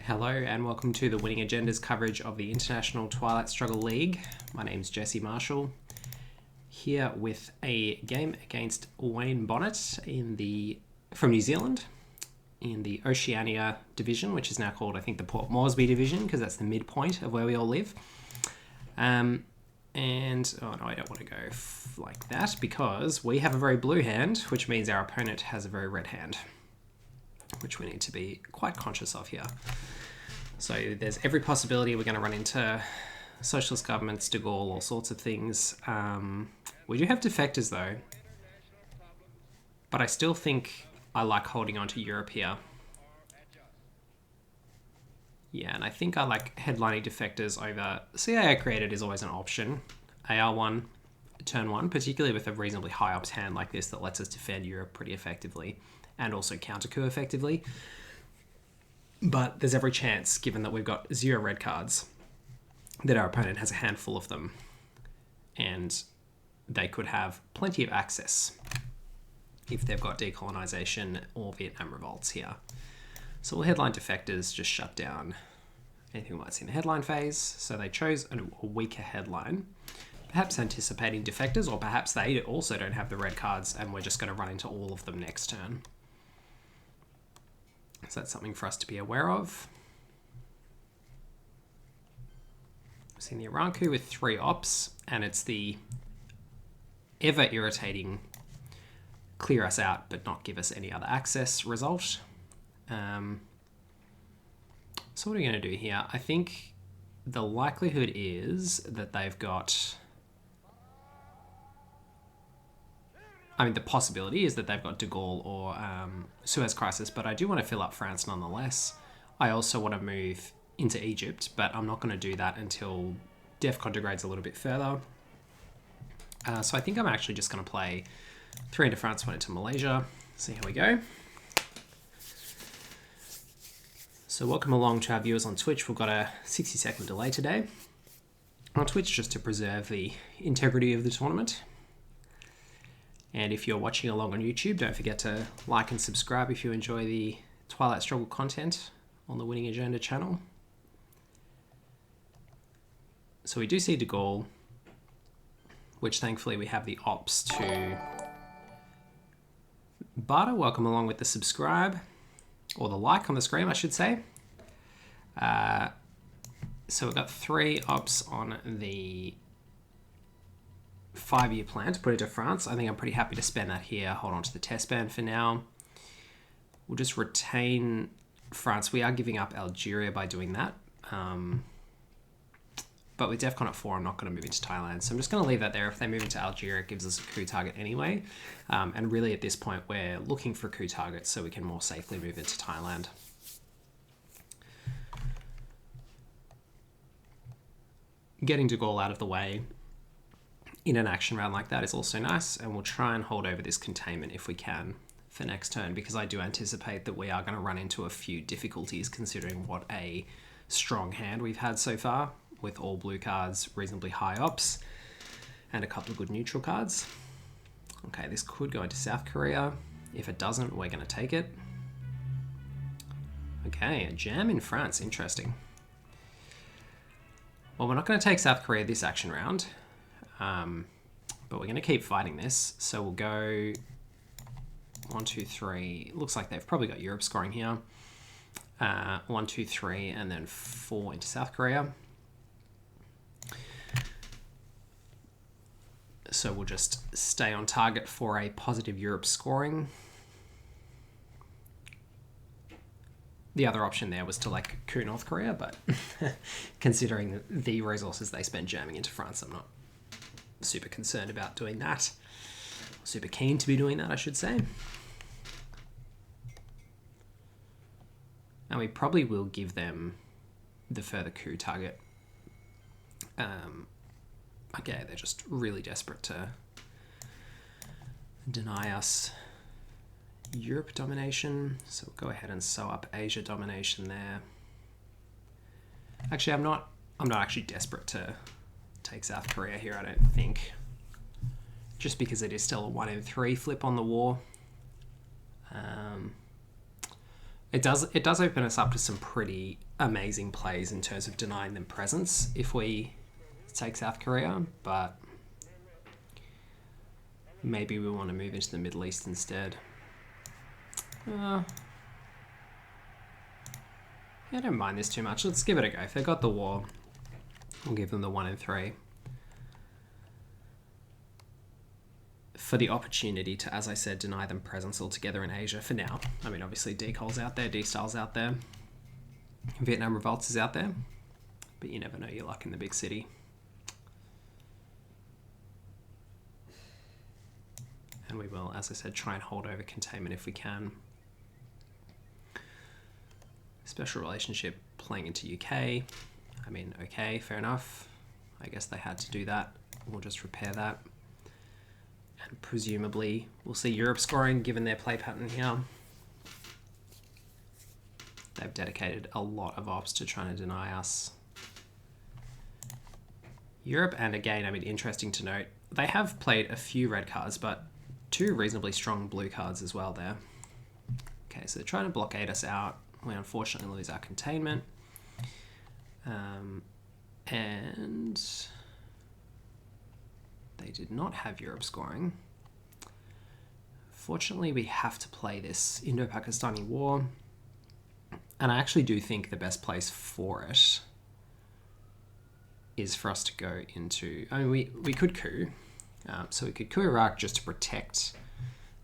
Hello and welcome to the Winning Agenda's coverage of the International Twilight Struggle League. My name's Jesse Marshall, here with a game against Wayne Bonnett from New Zealand in the Oceania division, which is now called, I think, the Port Moresby division, because that's the midpoint of where we all live. Oh no, I don't want to go like that, because we have a very blue hand, which means our opponent has a very red hand, which we need to be quite conscious of here. So there's every possibility we're going to run into socialist governments, de Gaulle, all sorts of things. We do have defectors though, but I still think I like holding on to Europe here. Yeah, and I think I like headlining defectors over CIA created is always an option. AR1, turn 1, particularly with a reasonably high ops hand like this that lets us defend Europe pretty effectively and also counter-coup effectively. But there's every chance, given that we've got 0 red cards, that our opponent has a handful of them and they could have plenty of access if they've got decolonisation or Vietnam revolts here. So we'll headline defectors, just shut down anything we might see in the headline phase. So they chose a weaker headline, perhaps anticipating defectors, or perhaps they also don't have the red cards and we're just going to run into all of them next turn. So that's something for us to be aware of. We've seen the Iran coup with 3 ops, and it's the ever irritating clear us out but not give us any other access result. So what are we going to do here? I think the likelihood is that they've got... the possibility is that they've got de Gaulle or Suez Crisis, but I do want to fill up France nonetheless. I also want to move into Egypt, but I'm not going to do that until DEFCON degrades a little bit further. So I think I'm actually just going to play 3 into France, 1 into Malaysia. See how we go. So welcome along to our viewers on Twitch. We've got a 60-second delay today on Twitch just to preserve the integrity of the tournament. And if you're watching along on YouTube, don't forget to like and subscribe if you enjoy the Twilight Struggle content on the Winning Agenda channel. So we do see de Gaulle, which thankfully we have the ops to barter. Welcome along with the subscribe, or the like on the screen, I should say. So we've got 3 ops on the 5-year plan to put into France. I think I'm pretty happy to spend that here. Hold on to the test ban for now. We'll just retain France. We are giving up Algeria by doing that. But with DEFCON at 4, I'm not going to move into Thailand. So I'm just going to leave that there. If they move into Algeria, it gives us a coup target anyway. And really at this point, we're looking for coup targets so we can more safely move into Thailand. Getting de Gaulle out of the way in an action round like that is also nice, and we'll try and hold over this containment if we can for next turn, because I do anticipate that we are going to run into a few difficulties considering what a strong hand we've had so far, with all blue cards, reasonably high ops, and a couple of good neutral cards. Okay, this could go into South Korea. If it doesn't, we're going to take it. Okay, a jam in France, interesting. Well, we're not going to take South Korea this action round. But we're going to keep fighting this. So we'll go 1, 2, 3. Looks like they've probably got Europe scoring here. 1, 2, 3, and then 4 into South Korea. So we'll just stay on target for a positive Europe scoring. The other option there was to coup North Korea, but considering the resources they spend jamming into France, I'm not super concerned about doing that. Super keen to be doing that, I should say. And we probably will give them the further coup target. Okay, they're just really desperate to deny us Europe domination. So we'll go ahead and sew up Asia domination there. Actually, I'm not actually desperate to take South Korea here, I don't think. Just because it is still a 1 in 3 flip on the war. It does open us up to some pretty amazing plays in terms of denying them presence if we take South Korea, but maybe we want to move into the Middle East instead. Yeah, I don't mind this too much. Let's give it a go. If they got the war, we'll give them the 1 and 3. For the opportunity to, as I said, deny them presence altogether in Asia for now. I mean, obviously, Decol's out there, D-Style's out there, Vietnam Revolts is out there, but you never know your luck in the big city. And we will, as I said, try and hold over containment if we can. Special relationship playing into UK. I mean, okay, fair enough. I guess they had to do that. We'll just repair that. And presumably we'll see Europe scoring given their play pattern here. They've dedicated a lot of ops to trying to deny us Europe. And again, I mean, interesting to note, they have played a few red cards, but 2 reasonably strong blue cards as well there. Okay, so they're trying to blockade us out. We unfortunately lose our containment. And they did not have Europe scoring. Fortunately, we have to play this Indo-Pakistani war. And I actually do think the best place for it is for us to go into... I mean, we could coup. So we could coup Iraq just to protect...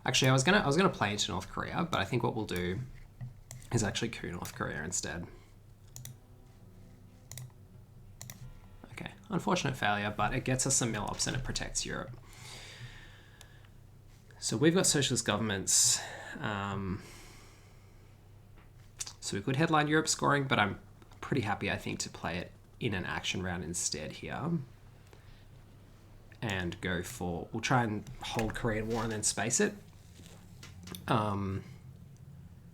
Actually, I was gonna play into North Korea, but I think what we'll do is actually coup North Korea instead. Okay, unfortunate failure, but it gets us some mil-ops and it protects Europe. So we've got socialist governments. So we could headline Europe scoring, but I'm pretty happy, I think, to play it in an action round instead here. And go for... We'll try and hold Korean War and then space it.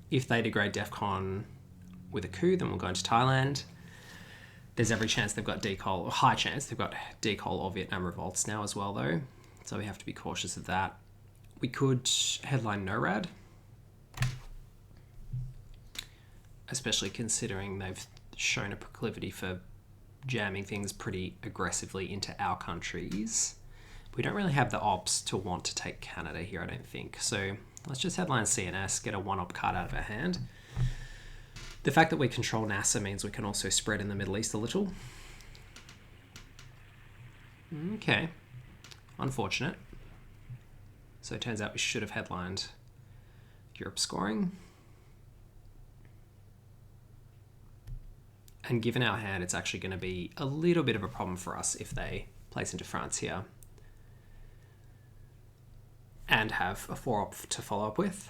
If they degrade DEFCON with a coup, then we'll go into Thailand. There's every chance they've got Decol, or high chance they've got Decol or Vietnam Revolts now as well, though. So we have to be cautious of that. We could headline NORAD, especially considering they've shown a proclivity for jamming things pretty aggressively into our countries. We don't really have the ops to want to take Canada here, I don't think. So let's just headline CNS, get a 1-op card out of our hand. The fact that we control NASA means we can also spread in the Middle East a little. Okay. Unfortunate. So it turns out we should have headlined Europe scoring. And given our hand, it's actually going to be a little bit of a problem for us if they place into France here. And have a 4-op to follow up with.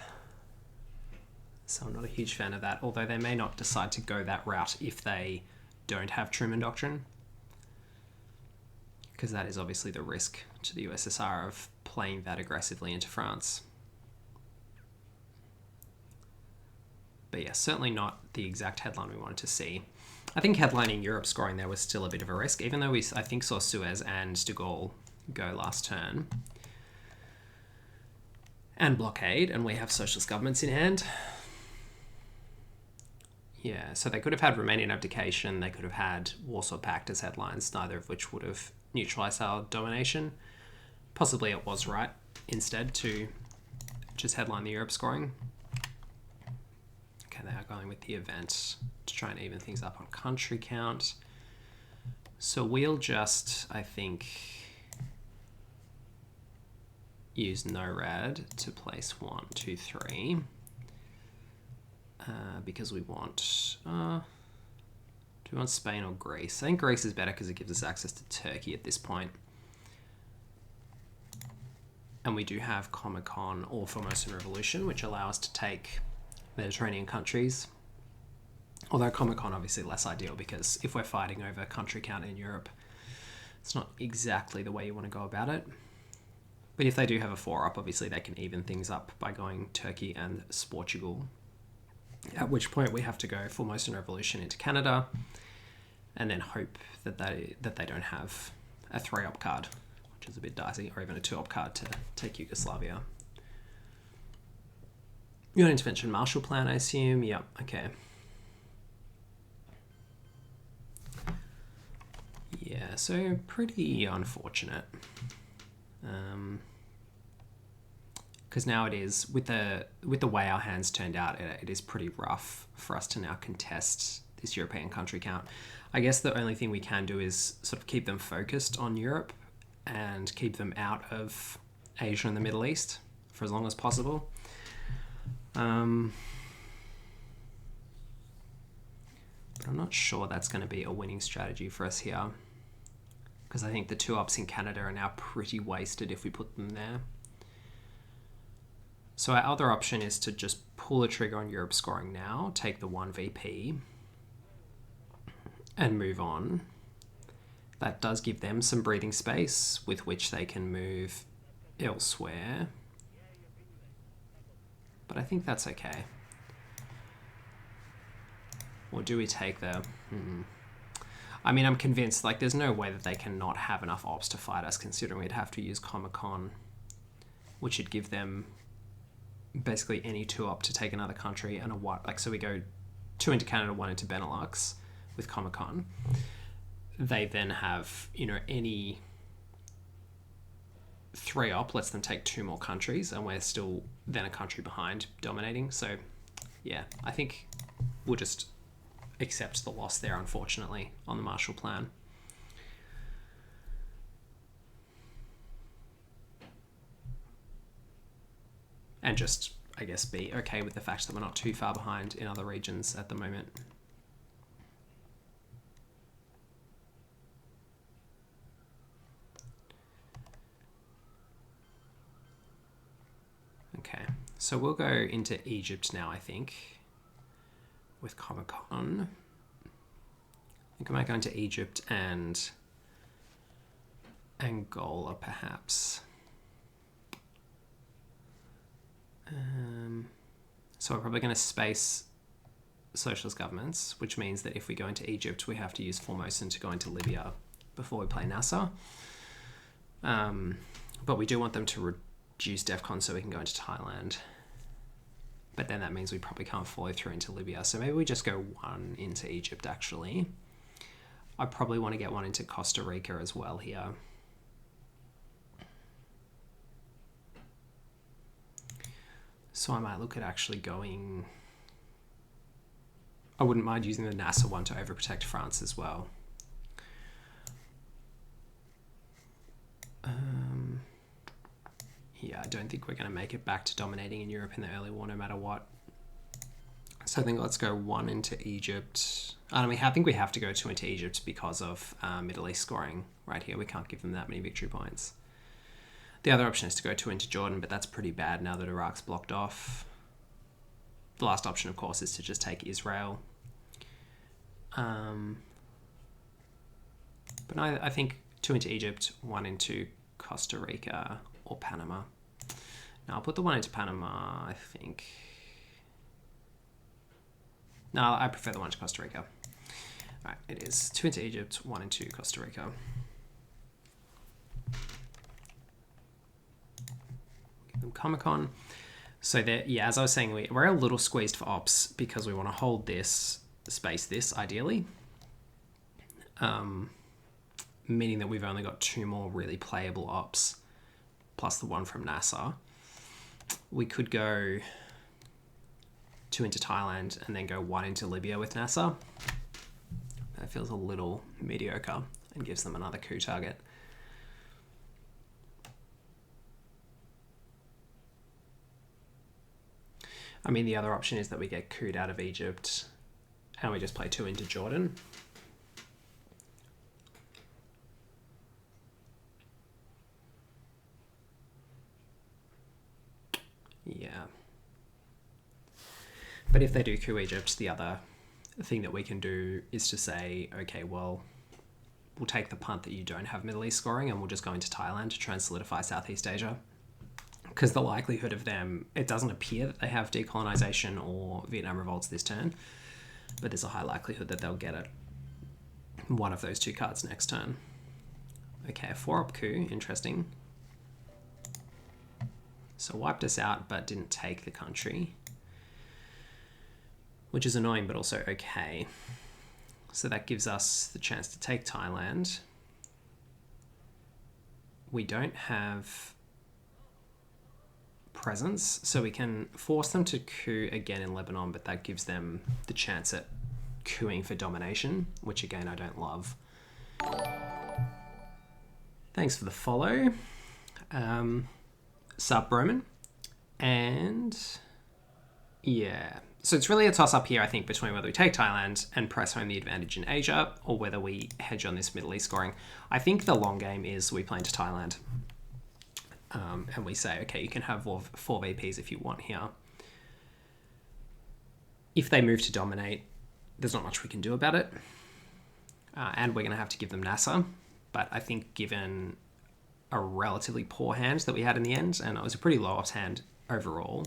So I'm not a huge fan of that, although they may not decide to go that route if they don't have Truman Doctrine. Because that is obviously the risk to the USSR of playing that aggressively into France. But yeah, certainly not the exact headline we wanted to see. I think headlining Europe scoring there was still a bit of a risk, even though we, I think, saw Suez and de Gaulle go last turn. And blockade, and we have socialist governments in hand. Yeah, so they could have had Romanian abdication, they could have had Warsaw Pact as headlines, neither of which would have neutralized our domination. Possibly it was right, instead, to just headline the Europe scoring. Okay, they are going with the event to try and even things up on country count. So we'll just, I think, use NORAD to place 1, 2, 3. Because we want... do we want Spain or Greece? I think Greece is better because it gives us access to Turkey at this point. And we do have Comecon or Formosan Revolution, which allow us to take Mediterranean countries. Although Comecon obviously less ideal because if we're fighting over country count in Europe, it's not exactly the way you want to go about it. But if they do have a 4-op, obviously they can even things up by going Turkey and Portugal. At which point we have to go Formosan Revolution into Canada and then hope that they don't have a 3-op card, which is a bit dicey, or even a 2-op card to take Yugoslavia. UN intervention Marshall Plan, I assume. Yep, okay. Yeah, so pretty unfortunate. Because now it is, with the way our hands turned out, it is pretty rough for us to now contest this European country count. I guess the only thing we can do is sort of keep them focused on Europe and keep them out of Asia and the Middle East for as long as possible. But I'm not sure that's going to be a winning strategy for us here, because I think the 2 ops in Canada are now pretty wasted if we put them there. So our other option is to just pull the trigger on Europe scoring now, take the 1 VP, and move on. That does give them some breathing space with which they can move elsewhere. But I think that's okay. Or do we take the... I mean, I'm convinced, like, there's no way that they cannot have enough ops to fight us, considering we'd have to use Comic-Con, which would give them basically any 2 op to take another country and a what, like, so we go 2 into Canada, 1 into Benelux with Comic-Con. They then have, you know, any 3 op lets them take 2 more countries, and we're still then a country behind dominating. So yeah, I think we'll just accept the loss there, unfortunately, on the Marshall Plan. And just, I guess, be okay with the fact that we're not too far behind in other regions at the moment. Okay, so we'll go into Egypt now, I think, with Comic-Con. I think I might go into Egypt and Angola, perhaps. So we're probably going to space socialist governments, which means that if we go into Egypt, we have to use Formosan to go into Libya before we play Nasser. But we do want them to reduce DEFCON so we can go into Thailand. But then that means we probably can't follow through into Libya. So maybe we just go 1 into Egypt, actually. I probably want to get 1 into Costa Rica as well here. So I might look at actually going... I wouldn't mind using the Nasser one to overprotect France as well. Yeah, I don't think we're going to make it back to dominating in Europe in the early war no matter what. So I think let's go 1 into Egypt. I think we have to go 2 into Egypt because of Middle East scoring right here. We can't give them that many victory points. The other option is to go 2 into Jordan, but that's pretty bad now that Iraq's blocked off. The last option, of course, is to just take Israel. But I think 2 into Egypt, 1 into Costa Rica or Panama. Now I'll put the 1 into Panama, I think. No, I prefer the 1 to Costa Rica. Alright, it is 2 into Egypt, 1 into Costa Rica. Give them Comic-Con. So there, yeah, as I was saying, we're a little squeezed for ops because we want to hold this, space this, ideally. Meaning that we've only got 2 more really playable ops, plus the 1 from Nasser. We could go 2 into Thailand and then go 1 into Libya with Nasser. That feels a little mediocre and gives them another coup target. I mean, the other option is that we get couped out of Egypt and we just play 2 into Jordan. Yeah. But if they do coup Egypt, the other thing that we can do is to say, okay, well, we'll take the punt that you don't have Middle East scoring and we'll just go into Thailand to try and solidify Southeast Asia. Because the likelihood of them, it doesn't appear that they have decolonization or Vietnam revolts this turn, but there's a high likelihood that they'll get it. One of those 2 cards next turn. Okay, a 4-op coup, interesting. So wiped us out, but didn't take the country. which is annoying but also okay. So that gives us the chance to take Thailand. We don't have presence, so we can force them to coup again in Lebanon, but that gives them the chance at coupping for domination, which again I don't love. Thanks for the follow. Sub Roman. And yeah, so it's really a toss up here, I think, between whether we take Thailand and press home the advantage in Asia or whether we hedge on this Middle East scoring. I think the long game is we play into Thailand and we say, okay, you can have four VPs if you want here. If they move to dominate, there's not much we can do about it. And we're going to have to give them NASA. But I think given a relatively poor hand that we had in the end, and it was a pretty low ops hand overall,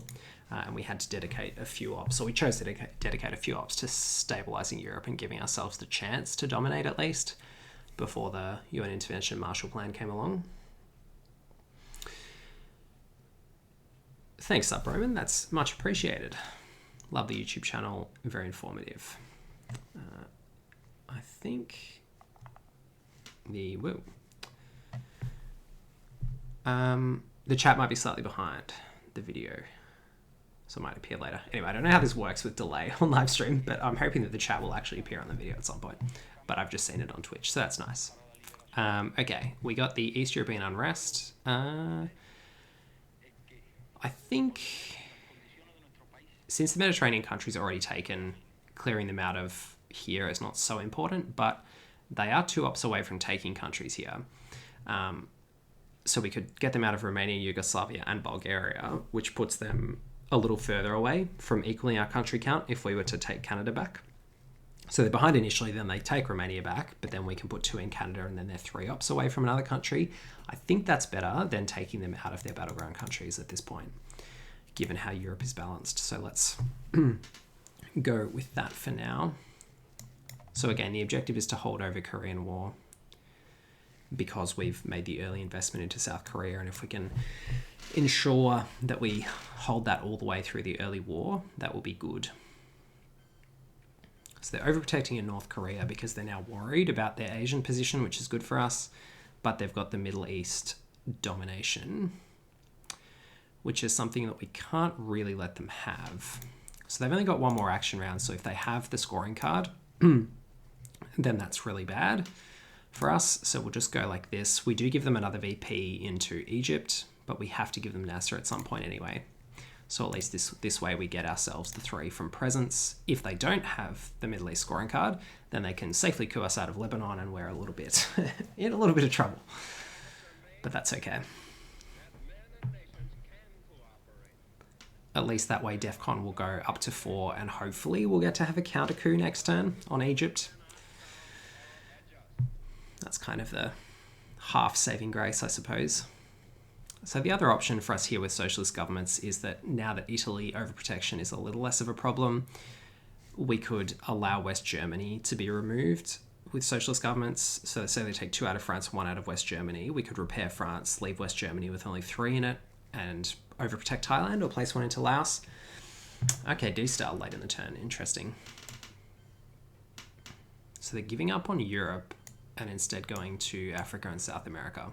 and we had to dedicate a few ops, or we chose to dedicate a few ops to stabilizing Europe and giving ourselves the chance to dominate at least before the UN intervention Marshall Plan came along. Thanks, Up Roman. That's much appreciated. Love the YouTube channel. Very informative. I think the chat might be slightly behind the video, so it might appear later. Anyway, I don't know how this works with delay on live stream, but I'm hoping that the chat will actually appear on the video at some point. But I've just seen it on Twitch, so that's nice. Okay, we got the East European unrest. I think since the Mediterranean countries are already taken, clearing them out of here is not so important, but they are 2 ops away from taking countries here. So we could get them out of Romania, Yugoslavia, and Bulgaria, which puts them a little further away from equaling our country count if we were to take Canada back. So they're behind initially, then they take Romania back, but then we can put 2 in Canada and then they're 3 ops away from another country. I think that's better than taking them out of their battleground countries at this point, given how Europe is balanced. So let's go with that for now. So again, the objective is to hold over Korean War because we've made the early investment into South Korea, and if we can ensure that we hold that all the way through the early war, that will be good. So they're overprotecting in North Korea because they're now worried about their Asian position, which is good for us, but they've got the Middle East domination, which is something that we can't really let them have. So they've only got 1 more action round, so if they have the scoring card, then that's really bad for us. So we'll just go like this. We do give them another VP into Egypt, but we have to give them Nasser at some point anyway. So at least this way we get ourselves the 3 from presence. If they don't have the Middle East scoring card, then they can safely coup us out of Lebanon and we're a little bit in a little bit of trouble. But that's okay. At least that way DEFCON will go up to 4 and hopefully we'll get to have a counter coup next turn on Egypt. That's kind of the half saving grace, I suppose. So the other option for us here with socialist governments is that now that Italy overprotection is a little less of a problem, we could allow West Germany to be removed with socialist governments. So say they take 2 out of France, 1 out of West Germany, we could repair France, leave West Germany with only 3 in it, and overprotect Thailand or place 1 into Laos. Okay, D-Star late in the turn. Interesting. So they're giving up on Europe and instead going to Africa and South America.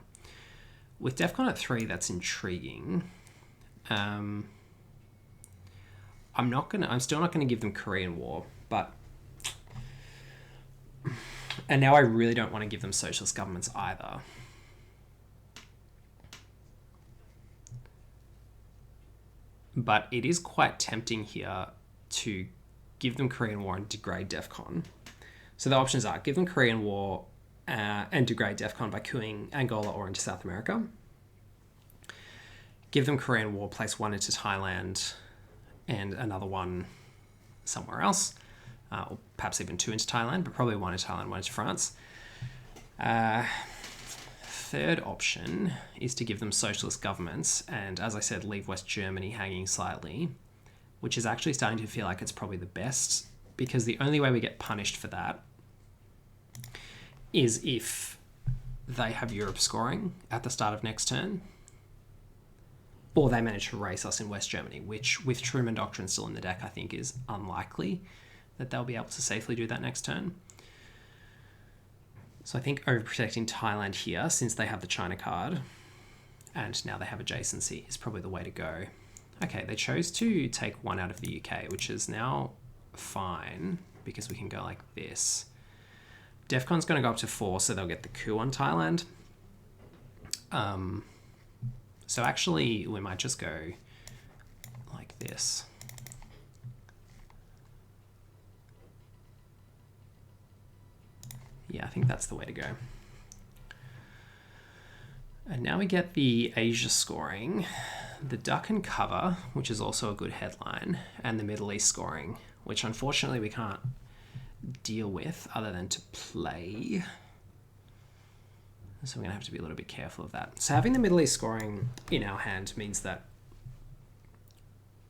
With DEFCON at 3, that's intriguing. I'm still not gonna give them Korean War, but and now I really don't want to give them socialist governments either. But it is quite tempting here to give them Korean War and degrade DEFCON. So the options are give them Korean War and degrade DEFCON by coupping Angola or into South America. Give them Korean War, place 1 into Thailand and another 1 somewhere else. Or perhaps even 2 into Thailand, but probably 1 into Thailand, 1 into France. Third option is to give them socialist governments and, as I said, leave West Germany hanging slightly, which is actually starting to feel like it's probably the best, because the only way we get punished for that is if they have Europe scoring at the start of next turn, or they manage to race us in West Germany, which with Truman Doctrine still in the deck I think is unlikely. that they'll be able to safely do that next turn. So I think overprotecting Thailand here, since they have the China card, and now they have adjacency, is probably the way to go. Okay, they chose to take one out of the UK, which is now fine, because we can go like this. DEFCON's going to go up to 4, so they'll get the coup on Thailand. So actually, we might just go like this. Yeah, I think that's the way to go. And now we get the Asia scoring, the duck and cover, which is also a good headline, and the Middle East scoring, which unfortunately we can't deal with other than to play. So we're going to have to be a little bit careful of that. So having the Middle East scoring in our hand means that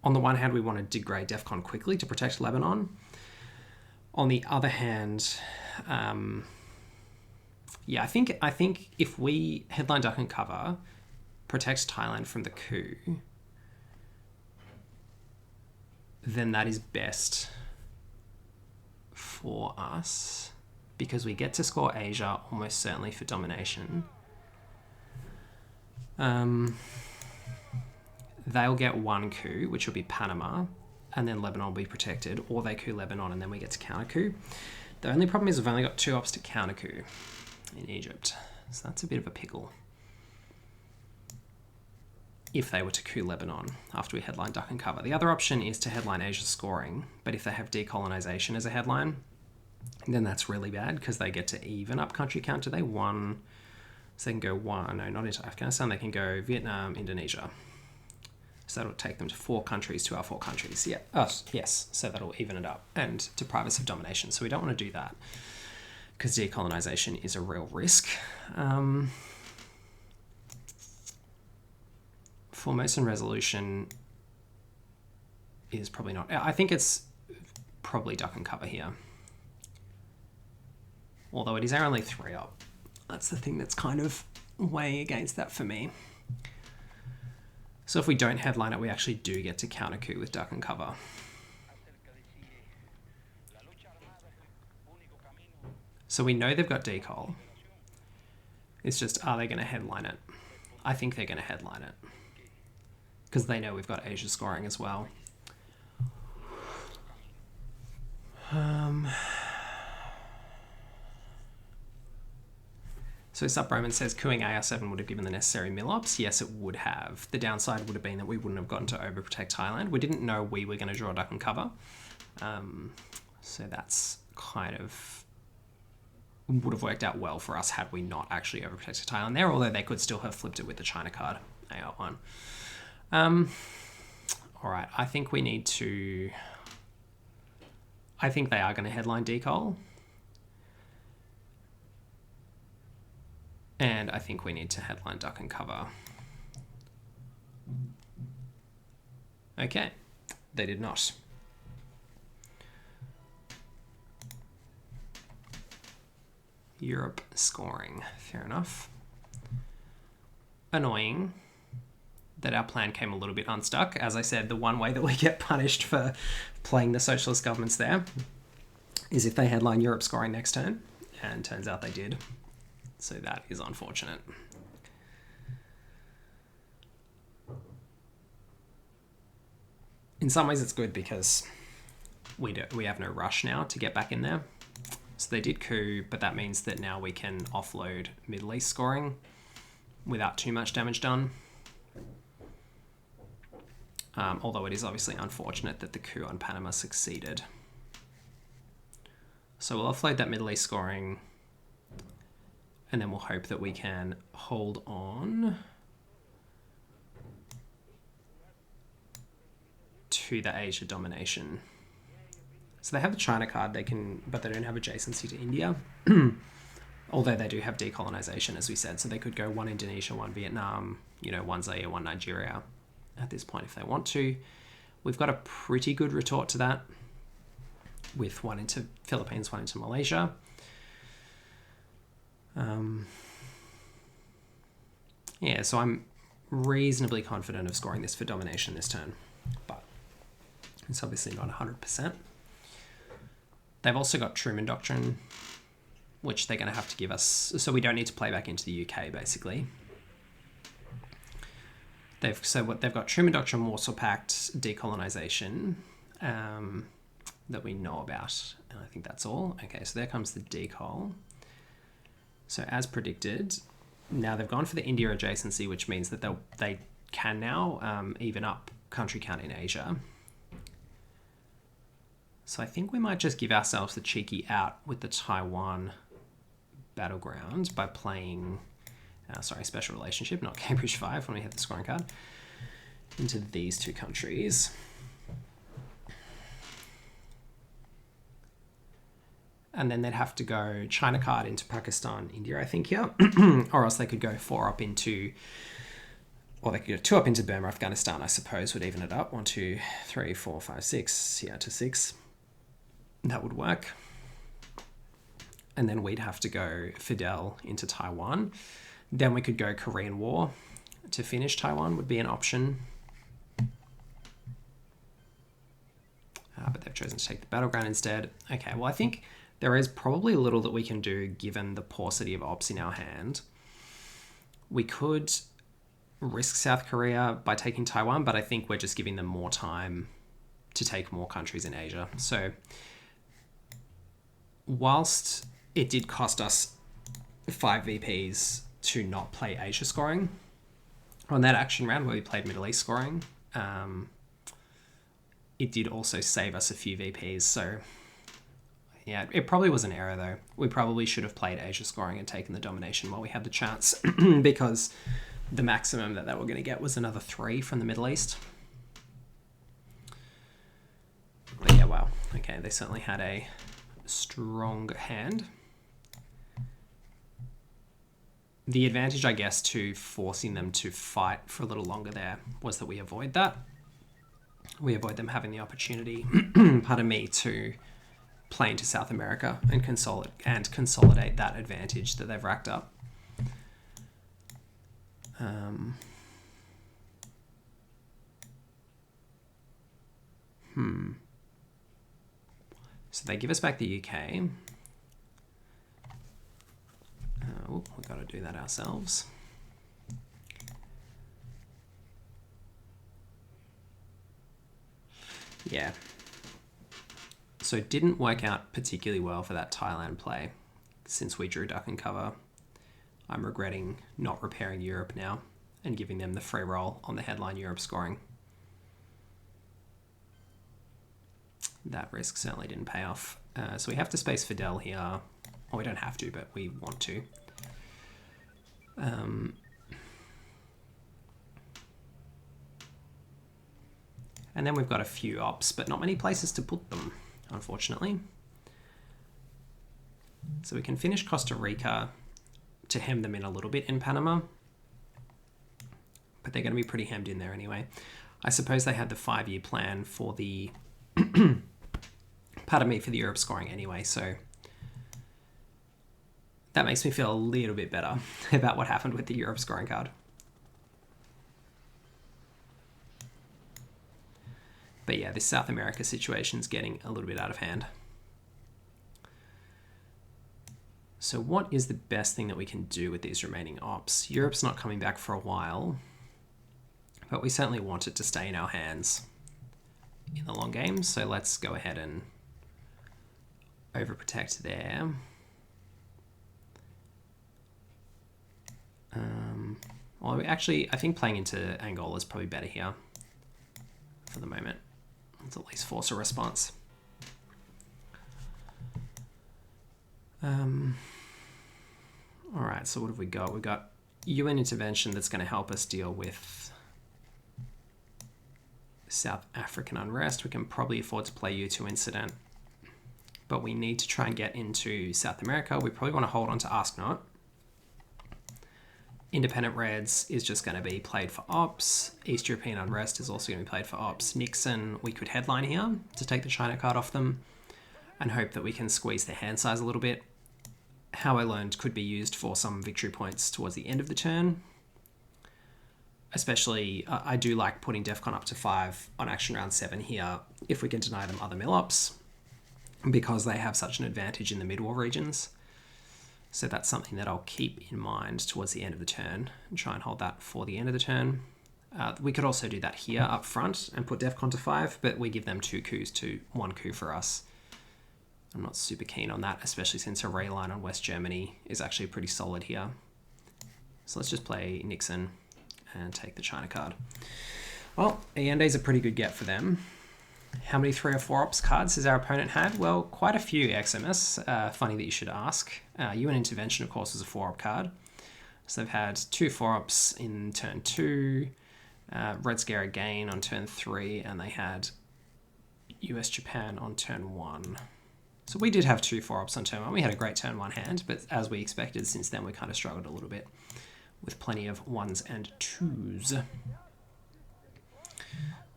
on the one hand, we want to degrade DEFCON quickly to protect Lebanon. On the other hand, yeah, I think if we headline duck and cover, protect Thailand from the coup, then that is best for us, because we get to score Asia almost certainly for domination. They'll get one coup, which will be Panama, and then Lebanon will be protected, or they coup Lebanon and then we get to counter coup. The only problem is we've only got 2 ops to counter coup in Egypt, so that's a bit of a pickle. If they were to coup Lebanon after we headline duck and cover. The other option is to headline Asia scoring, but if they have decolonization as a headline, then that's really bad because they get to even up country count. Do they 1? So they can go 1, no, not into Afghanistan, they can go Vietnam, Indonesia. So that'll take them to 4 countries to our 4 countries. Yeah, yes, so that'll even it up and deprive us of domination. So we don't want to do that because decolonization is a real risk. Formosan resolution is probably not. I think it's probably duck and cover here. Although it is our only 3 up. That's the thing that's kind of weighing against that for me. So if we don't headline it, we actually do get to counter coup with duck and cover. So we know they've got decol. It's just, are they going to headline it? I think they're going to headline it, because they know we've got Asia scoring as well. So Sup Roman says, cooing AR7 would have given the necessary mill-ops. Yes, it would have. The downside would have been that we wouldn't have gotten to overprotect Thailand. We didn't know we were going to draw duck and cover. So that's kind of would have worked out well for us had we not actually overprotected Thailand there, although they could still have flipped it with the China card, AR1. All right, I think we need to... I think they are going to headline decol. And I think we need to headline duck and cover. Okay, they did not. Europe scoring, fair enough. Annoying that our plan came a little bit unstuck. As I said, the one way that we get punished for playing the socialist governments there is if they headline Europe scoring next turn, and turns out they did. So that is unfortunate. In some ways it's good because we have no rush now to get back in there. So they did coup, but that means that now we can offload Middle East scoring without too much damage done. Although it is obviously unfortunate that the coup on Panama succeeded. So we'll offload that Middle East scoring, and then we'll hope that we can hold on to the Asia domination. So they have the China card, but they don't have adjacency to India. Although they do have decolonization, as we said. So they could go 1 Indonesia, 1 Vietnam, 1 Zaire, 1 Nigeria at this point if they want to. We've got a pretty good retort to that, with 1 into Philippines, 1 into Malaysia. Yeah, so I'm reasonably confident of scoring this for domination this turn, but it's obviously not 100%. They've also got Truman Doctrine, which they're going to have to give us, so we don't need to play back into the UK, basically. They've got Truman Doctrine, Warsaw Pact, decolonization, that we know about, and I think that's all. Okay, so there comes the decol. So as predicted, now they've gone for the India adjacency, which means that they can now even up country count in Asia. So I think we might just give ourselves the cheeky out with the Taiwan battleground by playing, special relationship, not Cambridge 5 when we hit the scoring card, into these two countries. And then they'd have to go China card into Pakistan, India, I think, here. Or else they could go 4 up into, or they could go 2 up into Burma, Afghanistan, I suppose, would even it up. 1, 2, 3, 4, 5, 6. Yeah, to 6. That would work. And then we'd have to go Fidel into Taiwan. Then we could go Korean War to finish Taiwan would be an option. But they've chosen to take the battleground instead. Okay, well, I think there is probably little that we can do given the paucity of ops in our hand. We could risk South Korea by taking Taiwan, but I think we're just giving them more time to take more countries in Asia. So whilst it did cost us 5 VPs to not play Asia scoring, on that action round where we played Middle East scoring, it did also save us a few VPs. So yeah, it probably was an error though. We probably should have played Asia scoring and taken the domination while we had the chance because the maximum that they were going to get was another 3 from the Middle East. But yeah, wow. Okay, they certainly had a strong hand. The advantage, I guess, to forcing them to fight for a little longer there was that we avoid that. We avoid them having the opportunity, pardon me, to play into South America and consolidate that advantage that they've racked up. So they give us back the UK. We've got to do that ourselves. Yeah. So it didn't work out particularly well for that Thailand play since we drew duck and cover. I'm regretting not repairing Europe now and giving them the free roll on the headline Europe scoring. That risk certainly didn't pay off. So we have to space Fidel here. Well, we don't have to, but we want to. And then we've got a few ops, but not many places to put them, unfortunately. So we can finish Costa Rica to hem them in a little bit in Panama. But they're going to be pretty hemmed in there anyway. I suppose they had the 5-year plan for the... pardon me, for the Europe scoring anyway, so... that makes me feel a little bit better about what happened with the Europe scoring card. But yeah, this South America situation is getting a little bit out of hand. So what is the best thing that we can do with these remaining ops? Europe's not coming back for a while, but we certainly want it to stay in our hands in the long game. So let's go ahead and overprotect there. Well, actually, I think playing into Angola is probably better here for the moment. Let's at least force a response. All right, so what have we got? We've got UN intervention that's going to help us deal with South African unrest. We can probably afford to play U2 incident, but we need to try and get into South America. We probably want to hold on to Ask Not. Independent Reds is just going to be played for ops. East European Unrest is also going to be played for ops. Nixon, we could headline here to take the China card off them and hope that we can squeeze their hand size a little bit. How I Learned could be used for some victory points towards the end of the turn. Especially, I do like putting DEFCON up to 5 on action round 7 here if we can deny them other mill-ups. because they have such an advantage in the mid-war regions. So that's something that I'll keep in mind towards the end of the turn and try and hold that for the end of the turn. We could also do that here up front and put DEFCON to 5, but we give them 2 coups to 1 coup for us. I'm not super keen on that, especially since a ray line on West Germany is actually pretty solid here. So let's just play Nixon and take the China card. Well, Allende's a pretty good get for them. How many 3 or 4 ops cards has our opponent had? Well, quite a few, XMS. Funny that you should ask. UN Intervention, of course, is a 4-op card. So they've had 2 4-ops in turn 2, Red Scare again on turn 3, and they had US Japan on turn 1. So we did have 2 4-ops on turn 1. We had a great turn 1 hand, but as we expected, since then we kind of struggled a little bit with plenty of 1s and 2s.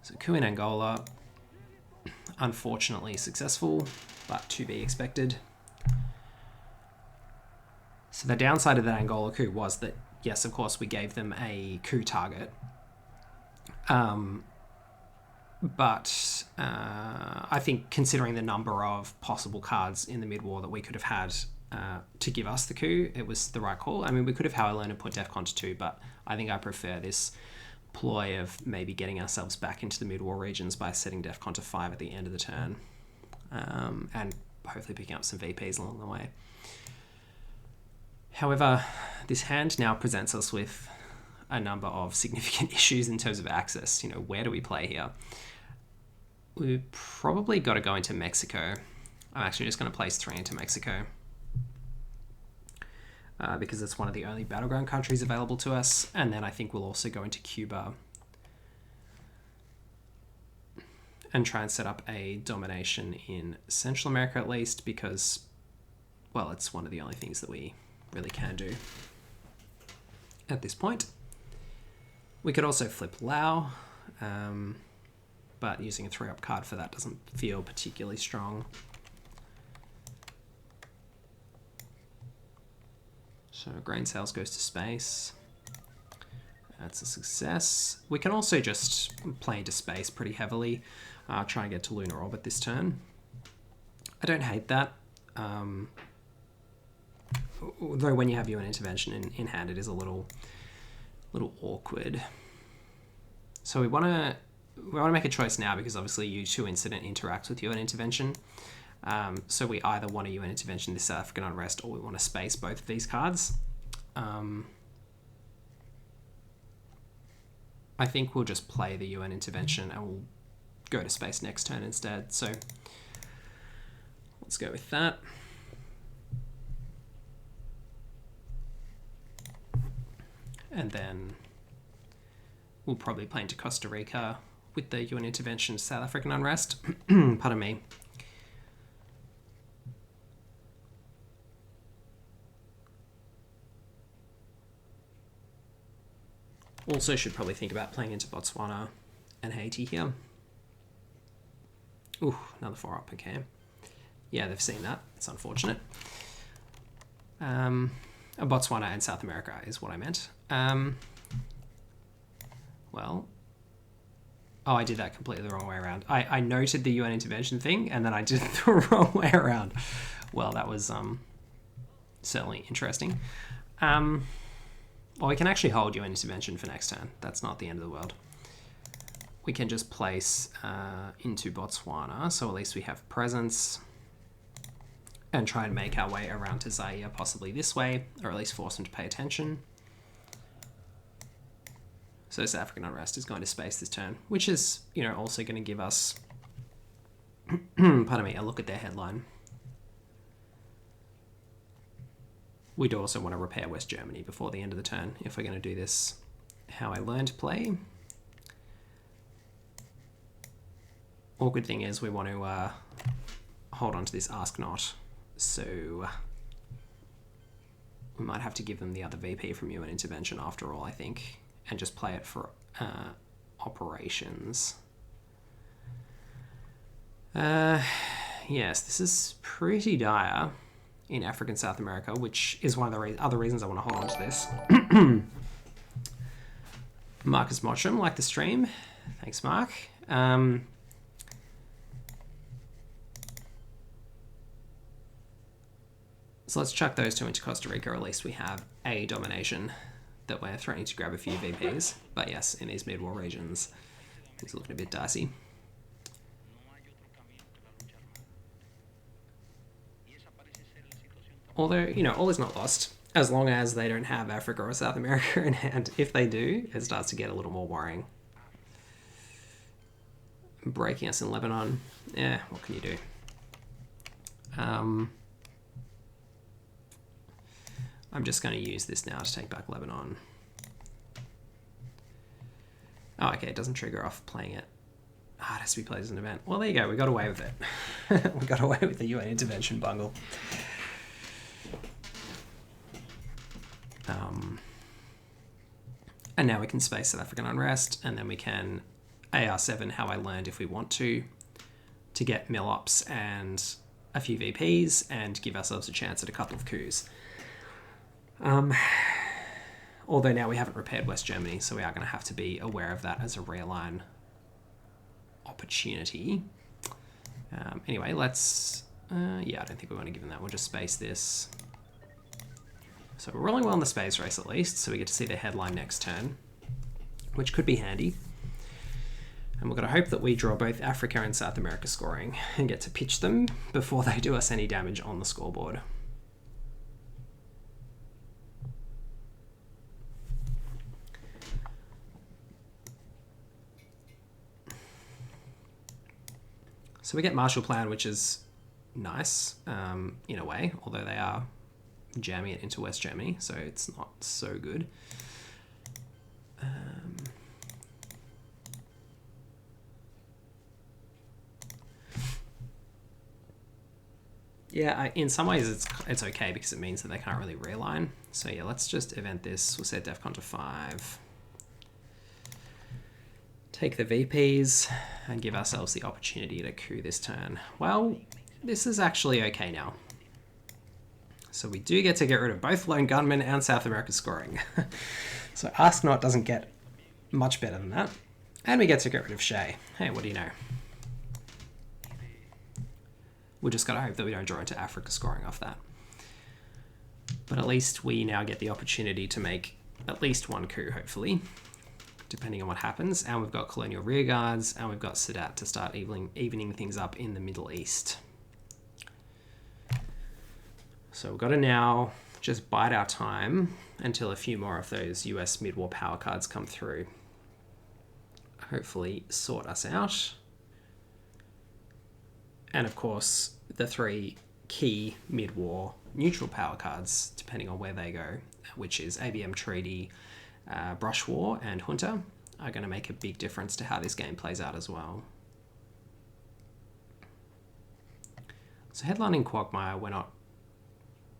So coup in Angola, unfortunately successful, but to be expected. So the downside of that Angola coup was that, yes, of course, we gave them a coup target. But I think considering the number of possible cards in the mid-war that we could have had to give us the coup, it was the right call. I mean, we could have, how I learned, and put DEFCON to 2, but I think I prefer this ploy of maybe getting ourselves back into the mid-war regions by setting DEFCON to 5 at the end of the turn, and hopefully picking up some VPs along the way. However, this hand now presents us with a number of significant issues in terms of access. You know, where do we play here? We've probably got to go into Mexico. I'm actually just going to place 3 into Mexico because it's one of the only battleground countries available to us. And then I think we'll also go into Cuba and try and set up a domination in Central America at least, because, well, it's one of the only things that we really can do at this point. We could also flip Lao, but using a 3-up card for that doesn't feel particularly strong. So grain sales goes to space. That's a success. We can also just play into space pretty heavily, try and get to lunar orbit this turn. I don't hate that. Though when you have UN intervention in hand, it is a little awkward. So we want to make a choice now, because obviously U2 incident interacts with UN intervention. So we either want a UN intervention, this South African unrest, or we want to space both of these cards. I think we'll just play the UN intervention and we'll go to space next turn instead. So let's go with that. And then we'll probably play into Costa Rica with the UN intervention, South African unrest. Pardon me. Also should probably think about playing into Botswana and Haiti here. Ooh, another 4-up, okay. Yeah, they've seen that. It's unfortunate. Botswana and South America is what I meant. Well, oh, I did that completely the wrong way around. I noted the UN intervention thing, and then I did it the wrong way around. Well, that was certainly interesting. Well, we can actually hold UN intervention for next turn. That's not the end of the world. We can just place into Botswana, so at least we have presence, and try and make our way around to Zaire, possibly this way, or at least force them to pay attention. So South African unrest is going to space this turn, which is, you know, also going to give us, pardon me, a look at their headline. We do also want to repair West Germany before the end of the turn, if we're going to do this how I learned to play. Awkward thing is we want to hold on to this Ask Not, so we might have to give them the other VP from UN intervention after all, I think, and just play it for operations. Yes, this is pretty dire in Africa and South America, which is one of the other reasons I want to hold on to this. Marcus Mottram, like the stream. Thanks, Mark. So let's chuck those two into Costa Rica, or at least we have a domination that we're threatening to grab a few VPs. But yes, in these mid-war regions, it's looking a bit dicey. Although, you know, all is not lost, as long as they don't have Africa or South America in hand. If they do, it starts to get a little more worrying. Breaking us in Lebanon. Yeah, what can you do? I'm just going to use this now to take back Lebanon. Oh, okay, it doesn't trigger off playing it. Ah, it has to be played as an event. Well, there you go, we got away with it. We got away with the UN intervention bungle. And now we can space South African unrest, and then we can AR7 how I learned if we want to get mill-ops and a few VPs and give ourselves a chance at a couple of coups. Although now we haven't repaired West Germany, so we are going to have to be aware of that as a realign opportunity. Anyway, let's... yeah, I don't think we want to give them that. We'll just space this. So we're rolling well in the space race at least, so we get to see the headline next turn, which could be handy. And we're going to hope that we draw both Africa and South America scoring and get to pitch them before they do us any damage on the scoreboard. So we get Marshall Plan, which is nice in a way, although they are jamming it into West Germany, so it's not so good. Yeah, in some ways it's okay because it means that they can't really realign. So yeah, let's just event this. We'll set DEFCON to 5. Take the VPs and give ourselves the opportunity to coup this turn. Well, this is actually okay now. So we do get to get rid of both Lone Gunmen and South America scoring. So Ask Not doesn't get much better than that. And we get to get rid of Shay. Hey, what do you know? We just gotta hope that we don't draw into Africa scoring off that. But at least we now get the opportunity to make at least one coup, hopefully, depending on what happens. And we've got Colonial Rearguards, and we've got Sadat to start evening things up in the Middle East. So we've got to now just bide our time until a few more of those US mid-war power cards come through. Hopefully sort us out. And of course, the 3 key mid-war neutral power cards, depending on where they go, which is ABM Treaty, Brush War, and Junta, are going to make a big difference to how this game plays out as well. So headlining Quagmire, we're not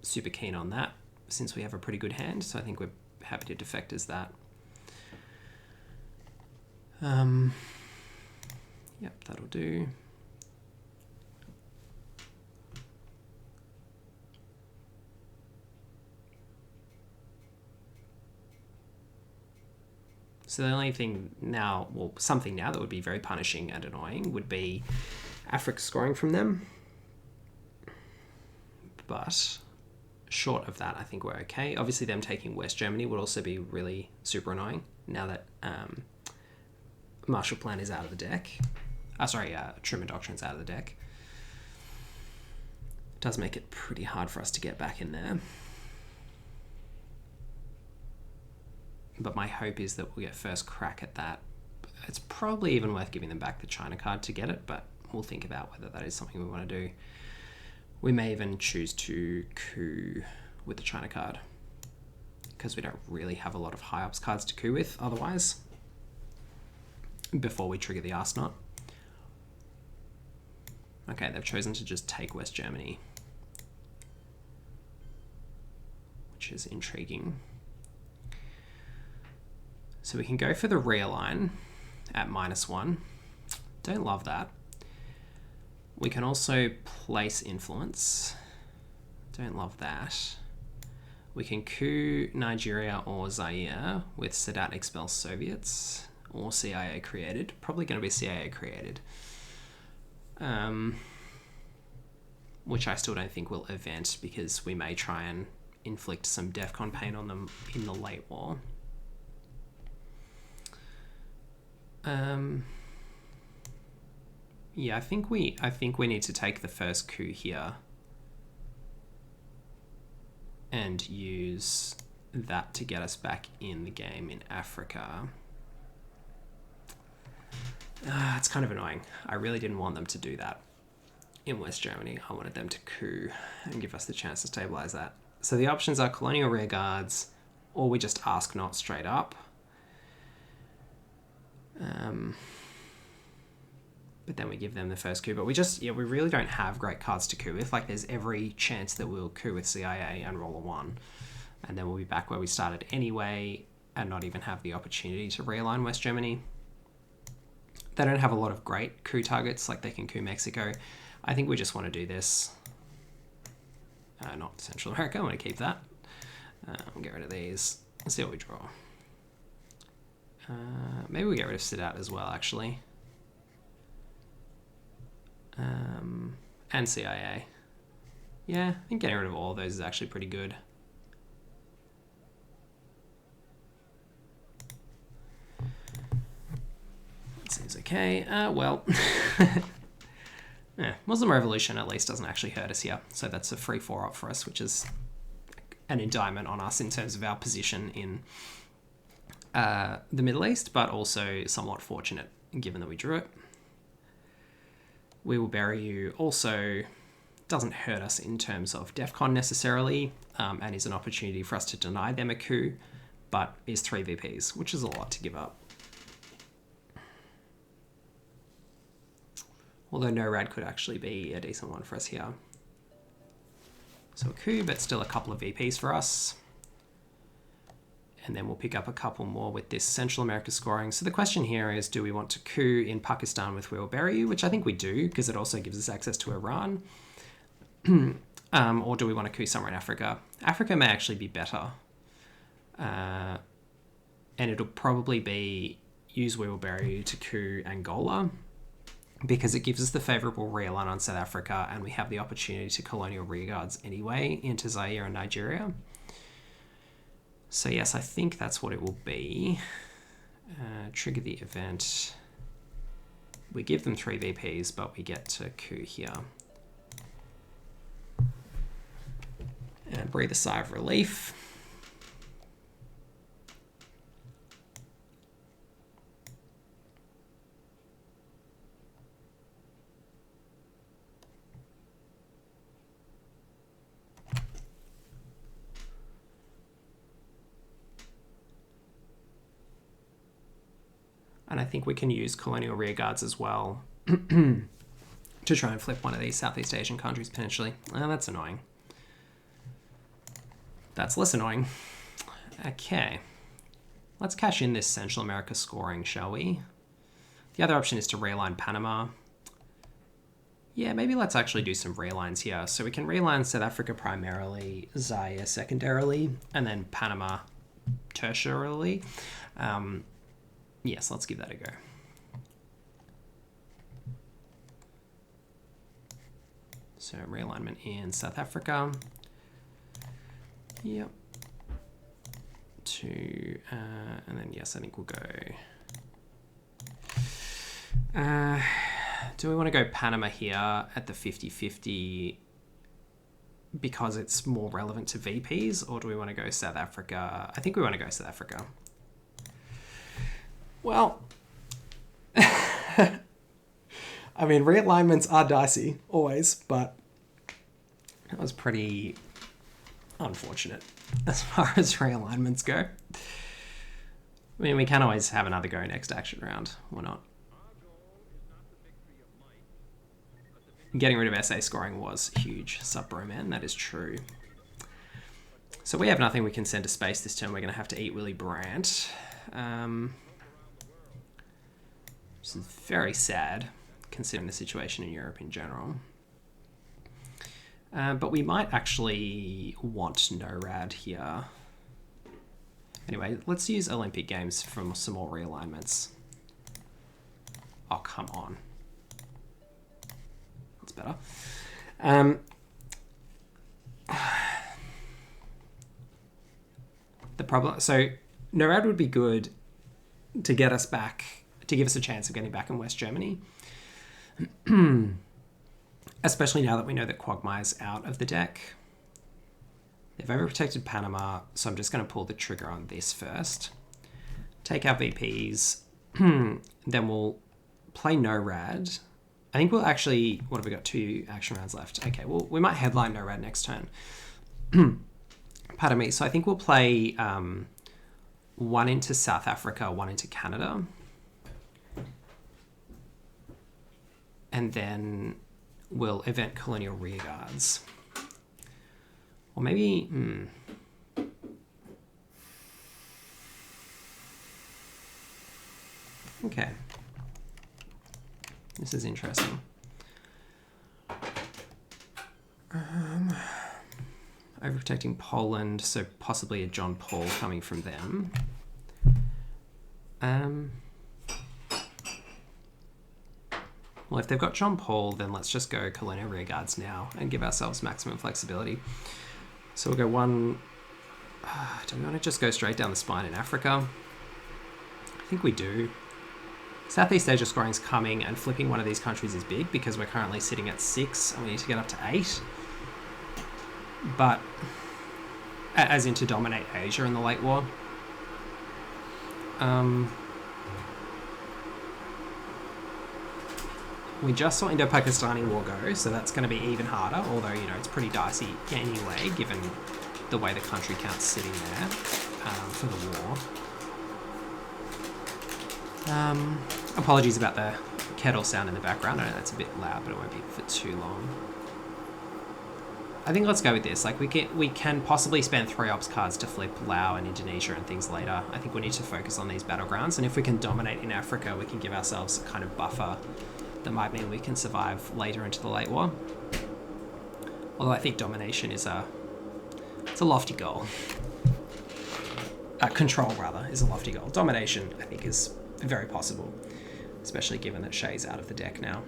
super keen on that since we have a pretty good hand, so I think we're happy to defect as that. Yep, that'll do. So the only thing now, well, something now that would be very punishing and annoying would be Africa scoring from them. But short of that, I think we're okay. Obviously, them taking West Germany would also be really super annoying now that Marshall Plan is out of the deck. Truman Doctrine's out of the deck. It does make it pretty hard for us to get back in there. But my hope is that we'll get first crack at that. It's probably even worth giving them back the China card to get it, but we'll think about whether that is something we want to do. We may even choose to coup with the China card because we don't really have a lot of high ops cards to coup with otherwise before we trigger the Ask Not. Okay, they've chosen to just take West Germany, which is intriguing. So we can go for the realign at -1. Don't love that. We can also place influence. Don't love that. We can coup Nigeria or Zaire with Sadat expels Soviets or CIA created. Probably going to be CIA created. which I still don't think will event because we may try and inflict some DEFCON pain on them in the late war. Yeah, I think we need to take the first coup here and use that to get us back in the game in Africa. It's kind of annoying. I really didn't want them to do that in West Germany. I wanted them to coup and give us the chance to stabilize that. So the options are colonial rearguards, or we just ask not straight up. But then we give them the first coup. But we really don't have great cards to coup with. Like, there's every chance that we'll coup with CIA and roll a 1. And then we'll be back where we started anyway and not even have the opportunity to realign West Germany. They don't have a lot of great coup targets, like they can coup Mexico. I think we just want to do this. Not Central America, I want to keep that. We'll get rid of these. Let's see what we draw. Maybe we get rid of Sadat as well, actually. And CIA. Yeah, I think getting rid of all of those is actually pretty good. That seems okay. Well, yeah, Muslim Revolution at least doesn't actually hurt us here. So that's a free 4-up for us, which is an indictment on us in terms of our position in the Middle East, but also somewhat fortunate given that we drew it. We Will Bury You also doesn't hurt us in terms of DEFCON necessarily, and is an opportunity for us to deny them a coup, but is 3 VPs, which is a lot to give up. Although NORAD could actually be a decent one for us here. So a coup, but still a couple of VPs for us. And then we'll pick up a couple more with this Central America scoring. So the question here is, do we want to coup in Pakistan with We Will Bury You, which I think we do, because it also gives us access to Iran. Or do we want to coup somewhere in Africa? Africa may actually be better. And it'll probably be use We Will Bury You to coup Angola, because it gives us the favourable realign on South Africa, and we have the opportunity to colonial rearguards anyway into Zaire and Nigeria. So yes, I think that's what it will be. Trigger the event. We give them 3 VPs, but we get to coup here. And breathe a sigh of relief. And I think we can use colonial rearguards as well to try and flip one of these Southeast Asian countries potentially. That's annoying. That's less annoying. Okay. Let's cash in this Central America scoring, shall we? The other option is to realign Panama. Yeah, maybe let's actually do some realigns here. So we can realign South Africa primarily, Zaire secondarily, and then Panama tertiarily. Yes, let's give that a go. So realignment in South Africa. Yep. And then yes, I think we'll go. Do we want to go Panama here at the 50-50 because it's more relevant to VPs, or do we want to go South Africa? I think we want to go South Africa. Well, I mean, realignments are dicey, always, but that was pretty unfortunate as far as realignments go. I mean, we can always have another go next action round. Why not? Getting rid of SA scoring was huge, Sub-Bro Man, that is true. So we have nothing we can send to space this turn. We're going to have to eat Willy Brandt. This is very sad, considering the situation in Europe in general. But we might actually want NORAD here. Anyway, let's use Olympic Games for some more realignments. Oh, come on. That's better. The problem... So, NORAD would be good to get us back, to give us a chance of getting back in West Germany. Especially now that we know that Quagmire's out of the deck. They've overprotected Panama, so I'm just going to pull the trigger on this first. Take our VPs. Then we'll play NORAD. I think we'll actually... What have we got? 2 action rounds left. Okay, well, we might headline NORAD next turn. Pardon me. So I think we'll play 1 into South Africa, 1 into Canada. And then we'll event Colonial Rearguards. Or maybe... Okay. This is interesting. Overprotecting Poland, so possibly a John Paul coming from them. Well, if they've got John Paul, then let's just go Colonial Rearguards now and give ourselves maximum flexibility. So we'll go 1... do we want to just go straight down the spine in Africa? I think we do. Southeast Asia scoring is coming, and flipping one of these countries is big because we're currently sitting at 6 and we need to get up to 8. But, as in to dominate Asia in the late war. We just saw Indo-Pakistani war go, so that's going to be even harder, although, you know, it's pretty dicey anyway, given the way the country count's sitting there for the war. Apologies about the kettle sound in the background. I know that's a bit loud, but it won't be for too long. I think let's go with this. Like, we can possibly spend 3 ops cards to flip Laos and Indonesia and things later. I think we need to focus on these battlegrounds, and if we can dominate in Africa, we can give ourselves a kind of buffer that might mean we can survive later into the late war. Although I think domination is it's a lofty goal. Control, rather, is a lofty goal. Domination, I think, is very possible, especially given that Shay's out of the deck now.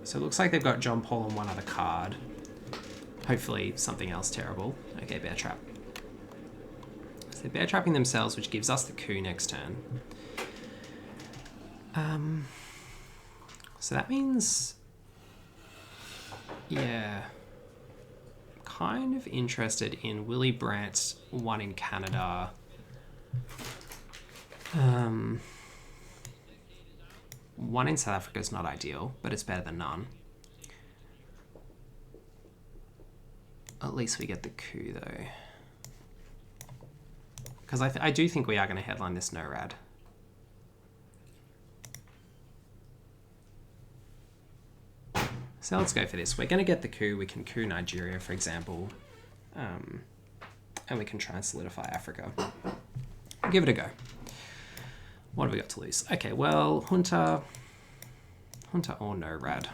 So it looks like they've got John Paul and 1 other card. Hopefully something else terrible. Okay, Bear Trap. So they're bear trapping themselves, which gives us the coup next turn. So that means... Yeah. Kind of interested in Willy Brandt, 1 in Canada. 1 in South Africa is not ideal, but it's better than none. At least we get the coup, though. Because I do think we are going to headline this NORAD. So let's go for this. We're going to get the coup. We can coup Nigeria, for example. And we can try and solidify Africa. Give it a go. What have we got to lose? Okay, well, Junta or NORAD.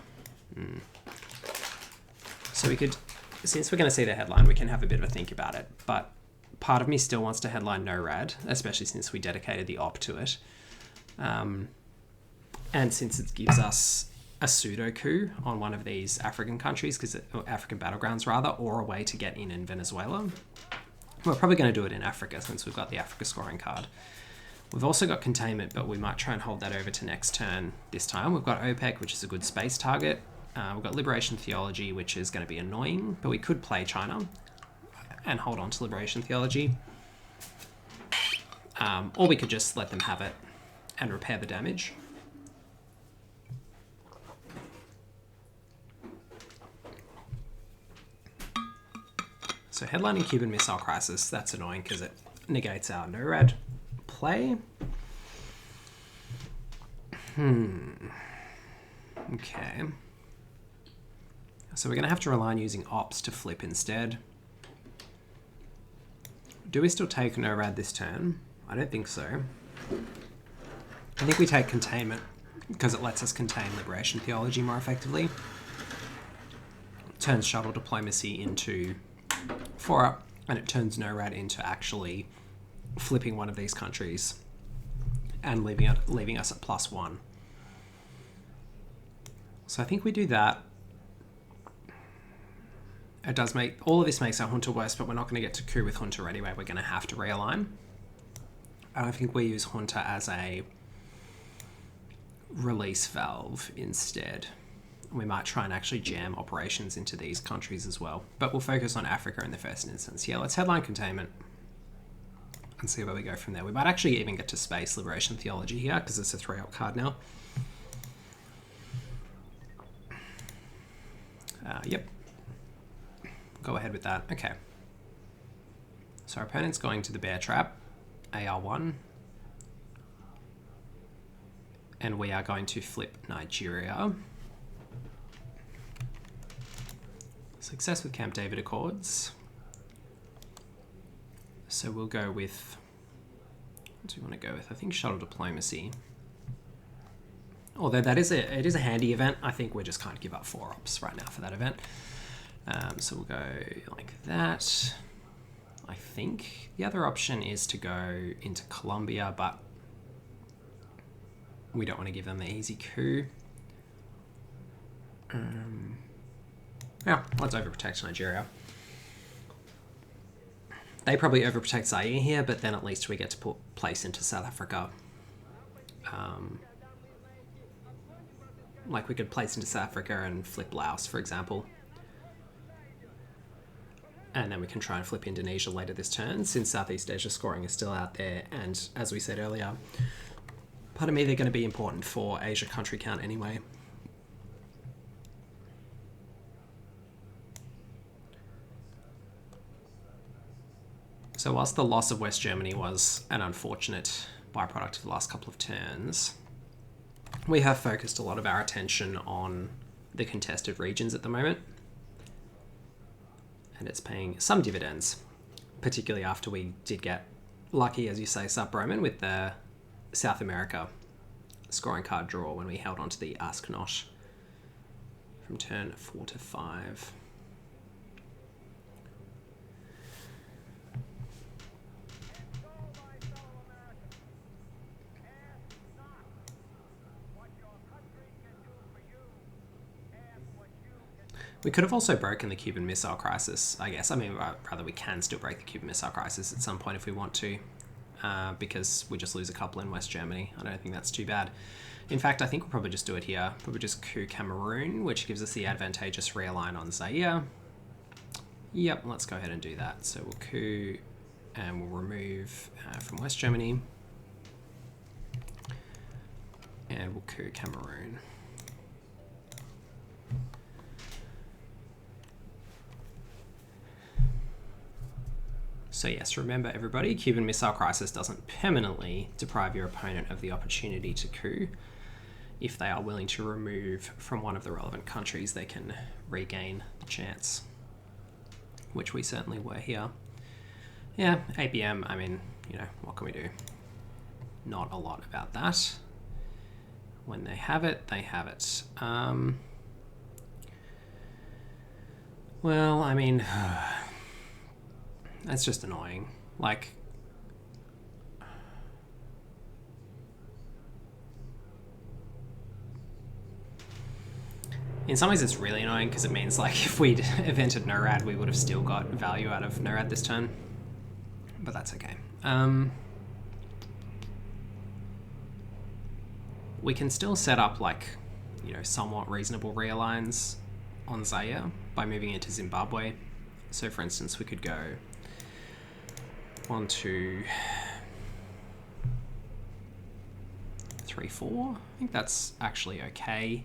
So we could, since we're going to see the headline, we can have a bit of a think about it. But part of me still wants to headline NORAD, especially since we dedicated the op to it. And since it gives us a pseudo coup on one of these African countries, or African battlegrounds rather, or a way to get in Venezuela. We're probably going to do it in Africa since we've got the Africa scoring card. We've also got containment, but we might try and hold that over to next turn this time. We've got OPEC, which is a good space target. We've got Liberation Theology, which is going to be annoying, but we could play China and hold on to Liberation Theology. Or we could just let them have it and repair the damage. So headlining Cuban Missile Crisis, that's annoying because it negates our NORAD play. Okay. So we're going to have to rely on using ops to flip instead. Do we still take NORAD this turn? I don't think so. I think we take containment because it lets us contain Liberation Theology more effectively. Turns shuttle diplomacy into 4-up, and it turns NORAD into actually flipping one of these countries and leaving us at +1. So I think we do that. It does make, all of this makes our junta worse, but we're not going to get to coup with junta anyway. We're going to have to realign. I think we use junta as a release valve instead. We might try and actually jam operations into these countries as well, but we'll focus on Africa in the first instance. Yeah, let's headline containment and see where we go from there. We might actually even get to space liberation theology here because it's a 3-up card now. Yep. Go ahead with that. Okay. So our opponent's going to the bear trap, AR1. And we are going to flip Nigeria. Success with Camp David Accords. So we'll go with, what do we want to go with? I think shuttle diplomacy. Although it is a handy event, I think we just can't give up 4 ops right now for that event. So we'll go like that. I think the other option is to go into Colombia, but we don't want to give them the easy coup. Yeah, let's overprotect Nigeria. They probably overprotect Zaire here, but then at least we get to put place into South Africa. Like we could place into South Africa and flip Laos, for example. And then we can try and flip Indonesia later this turn, since Southeast Asia scoring is still out there. And as we said earlier, pardon me, they're going to be important for Asia country count anyway. So whilst the loss of West Germany was an unfortunate byproduct of the last couple of turns, we have focused a lot of our attention on the contested regions at the moment. And it's paying some dividends, particularly after we did get lucky, as you say, Sup Roman, with the South America scoring card draw when we held on to the Ask Nosh from turn 4 to 5. We could have also broken the Cuban Missile Crisis, I guess. I mean, rather we can still break the Cuban Missile Crisis at some point if we want to, because we just lose a couple in West Germany. I don't think that's too bad. In fact, I think we'll probably just do it here. Probably just coup Cameroon, which gives us the advantageous realign on Zaire. Yep, let's go ahead and do that. So we'll coup and we'll remove from West Germany. And we'll coup Cameroon. So yes, remember everybody, Cuban Missile Crisis doesn't permanently deprive your opponent of the opportunity to coup. If they are willing to remove from one of the relevant countries, they can regain the chance, which we certainly were here. Yeah, APM, I mean, you know, what can we do? Not a lot about that. When they have it, they have it. Well, I mean, that's just annoying. Like, in some ways it's really annoying because it means like if we'd evented NORAD, we would have still got value out of NORAD this turn. But that's okay. We can still set up like, you know, somewhat reasonable realigns on Zaire by moving into Zimbabwe. So for instance, we could go 1, 2, 3, 4. I think that's actually okay.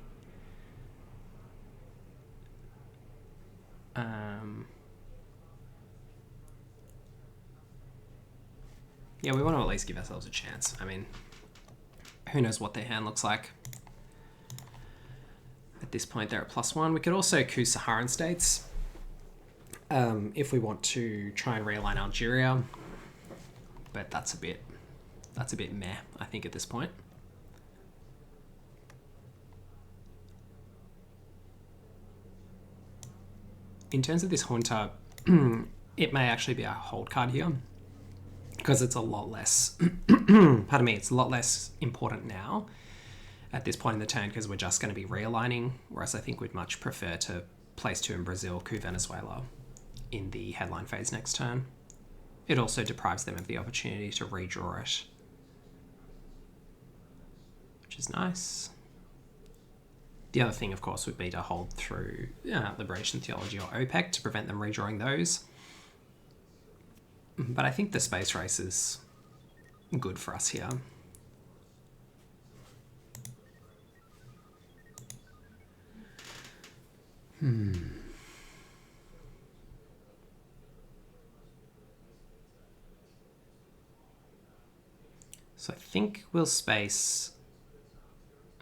Yeah, we want to at least give ourselves a chance. I mean, who knows what their hand looks like. At this point, they're at +1. We could also coup Saharan states if we want to try and realign Algeria. But that's a bit meh, I think, at this point. In terms of this junta, it may actually be a hold card here because it's a lot less, pardon me, it's a lot less important now at this point in the turn because we're just going to be realigning, whereas I think we'd much prefer to place 2 in Brazil, coup Venezuela in the headline phase next turn. It also deprives them of the opportunity to redraw it, which is nice. The other thing, of course, would be to hold through Liberation Theology or OPEC to prevent them redrawing those. But I think the space race is good for us here. So I think we'll space...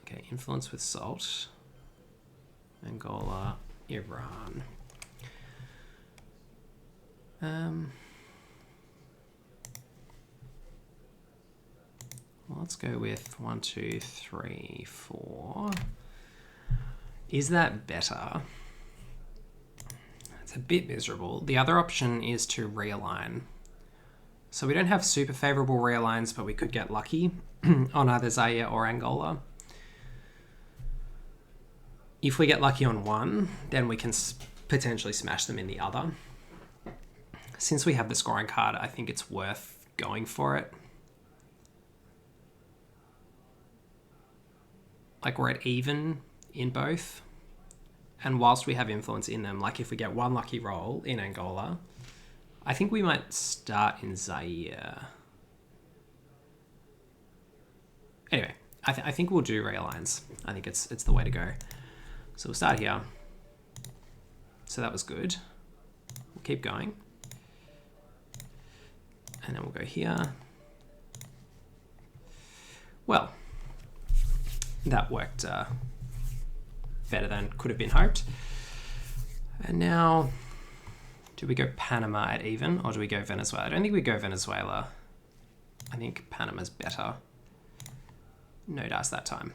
Okay, influence with SALT. Angola, Iran. Well, let's go with 1, 2, 3, 4. Is that better? It's a bit miserable. The other option is to realign. So we don't have super favorable realigns, but we could get lucky on either Zaire or Angola. If we get lucky on one, then we can potentially smash them in the other. Since we have the scoring card, I think it's worth going for it. Like, we're at even in both. And whilst we have influence in them, like if we get one lucky roll in Angola, I think we might start in Zaire. Anyway, I think we'll do realigns. I think it's the way to go. So we'll start here. So that was good. We'll keep going. And then we'll go here. Well, that worked better than could have been hoped. And now, do we go Panama at even, or do we go Venezuela? I don't think we go Venezuela. I think Panama's better. No dice that time.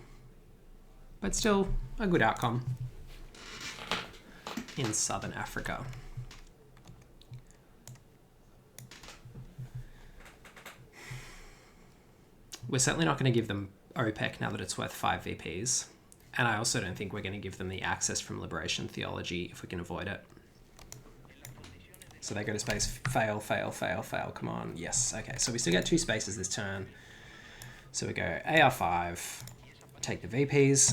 But still, a good outcome in Southern Africa. We're certainly not going to give them OPEC now that it's worth 5 VPs. And I also don't think we're going to give them the access from Liberation Theology if we can avoid it. So they go to space, fail, fail, fail, fail. Come on, yes. Okay, so we still get 2 spaces this turn. So we go AR5, take the VPs.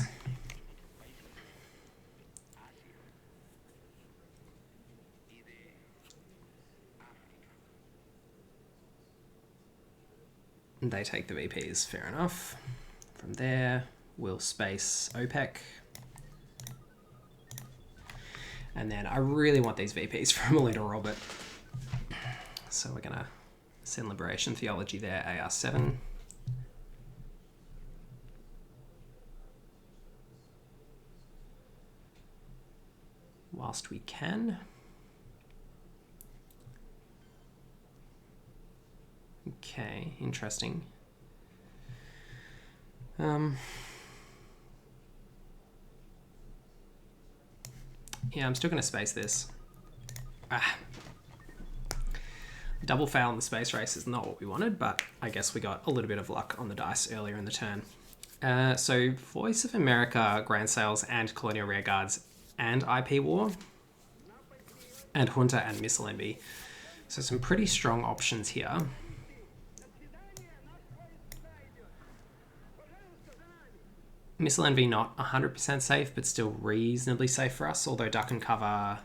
They take the VPs, fair enough. From there, we'll space OPEC. And then I really want these VPs from a little Robert. So we're going to send Liberation Theology there, AR7. Whilst we can. Okay, interesting. Yeah, I'm still going to space this. Double fail in the space race is not what we wanted, but I guess we got a little bit of luck on the dice earlier in the turn. So Voice of America, Grand Sales, and Colonial Rearguards, and IP War, and Junta and Missile Envy. So some pretty strong options here. Missile Envy not 100% safe, but still reasonably safe for us, although Duck and Cover...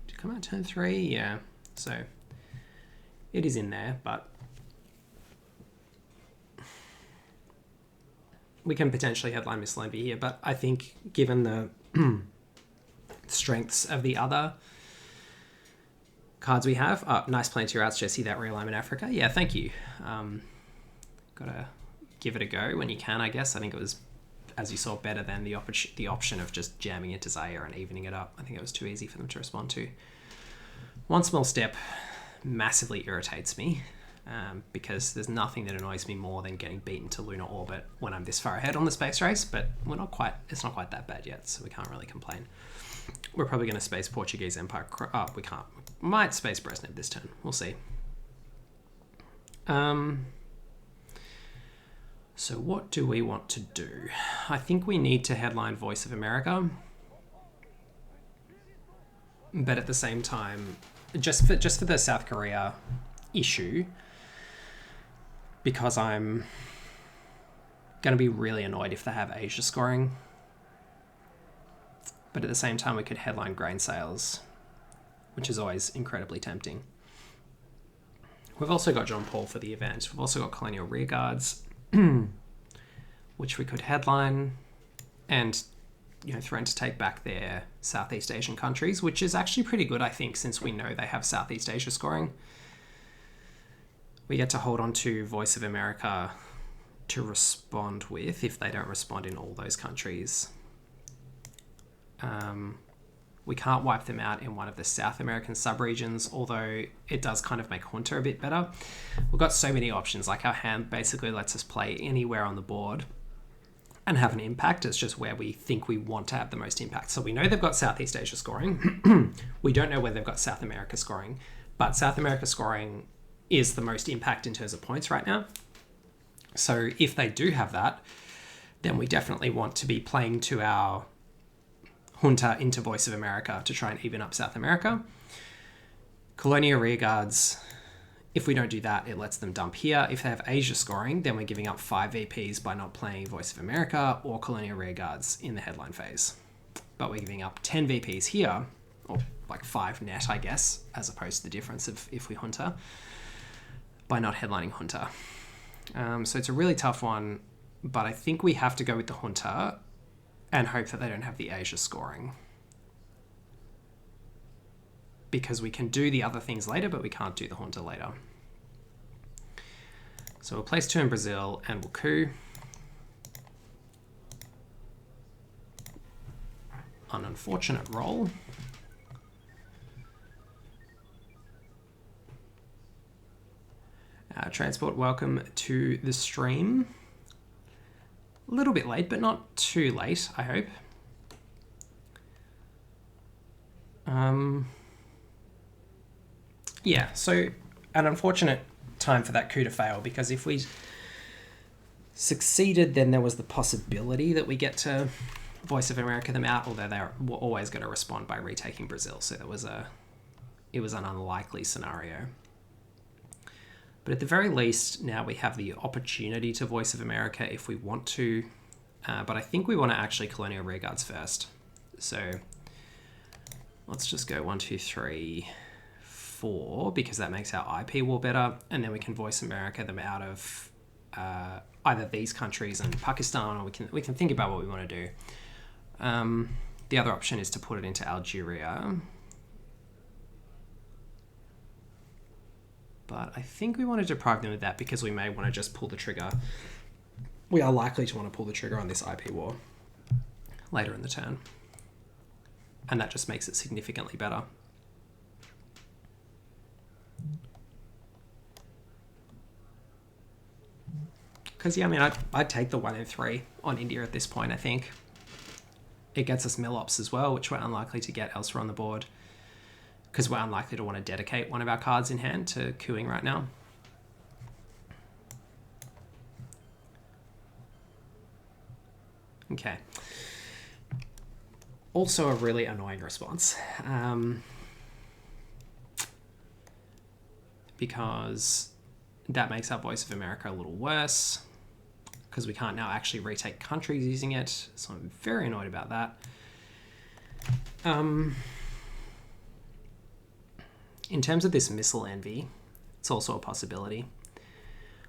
Did it come out turn 3? Yeah, so it is in there, but we can potentially headline Missile Envy here, but I think given the strengths of the other cards we have... Oh, nice Planetary Routes, Jesse, that Realignment Africa. Yeah, thank you. Gotta give it a go when you can, I guess. I think it was, as you saw, better than the option of just jamming into Zaire and evening it up. I think it was too easy for them to respond to. One Small Step massively irritates me because there's nothing that annoys me more than getting beaten to lunar orbit when I'm this far ahead on the space race, but it's not quite that bad yet, so we can't really complain. We're probably going to space Portuguese Empire. Oh, we can't. We might space Brezhnev this turn. We'll see. So what do we want to do? I think we need to headline Voice of America. But at the same time, just for the South Korea issue, because I'm going to be really annoyed if they have Asia scoring. But at the same time, we could headline grain sales, which is always incredibly tempting. We've also got John Paul for the event. We've also got Colonial Rearguards, which we could headline and, you know, threaten to take back their Southeast Asian countries, which is actually pretty good, I think, since we know they have Southeast Asia scoring. We get to hold on to Voice of America to respond with if they don't respond in all those countries. We can't wipe them out in one of the South American subregions, although it does kind of make Junta a bit better. We've got so many options. Like, our hand basically lets us play anywhere on the board and have an impact. It's just where we think we want to have the most impact. So we know they've got Southeast Asia scoring. We don't know whether they've got South America scoring, but South America scoring is the most impact in terms of points right now. So if they do have that, then we definitely want to be playing to our Junta into Voice of America to try and even up South America. Colonial Rearguards, if we don't do that, it lets them dump here. If they have Asia scoring, then we're giving up 5 VPs by not playing Voice of America or Colonial Rearguards in the headline phase. But we're giving up 10 VPs here, or like 5 net, I guess, as opposed to the difference of if we Junta, by not headlining Junta. So it's a really tough one, but I think we have to go with the Junta and hope that they don't have the Asia scoring. Because we can do the other things later, but we can't do the Junta later. So we'll place 2 in Brazil and we'll coup. An unfortunate roll. Transport, welcome to the stream. A little bit late, but not too late, I hope. Yeah, so an unfortunate time for that coup to fail, because if we succeeded, then there was the possibility that we get to Voice of America them out, although they were always going to respond by retaking Brazil. So it was an unlikely scenario. But at the very least, now we have the opportunity to Voice of America if we want to. But I think we want to actually Colonial Rearguards first. So let's just go 1, 2, 3, 4, because that makes our IP war better. And then we can Voice America them out of either these countries and Pakistan, or we can think about what we want to do. The other option is to put it into Algeria. But I think we want to deprive them of that because we may want to just pull the trigger. We are likely to want to pull the trigger on this IP war later in the turn. And that just makes it significantly better. Because, yeah, I mean, I'd take the 1 in 3 on India at this point, I think. It gets us mill-ops as well, which we're unlikely to get elsewhere on the board, because we're unlikely to want to dedicate one of our cards in hand to queuing right now. Okay. Also a really annoying response. Because that makes our Voice of America a little worse, because we can't now actually retake countries using it. So I'm very annoyed about that. In terms of this missile envy, it's also a possibility.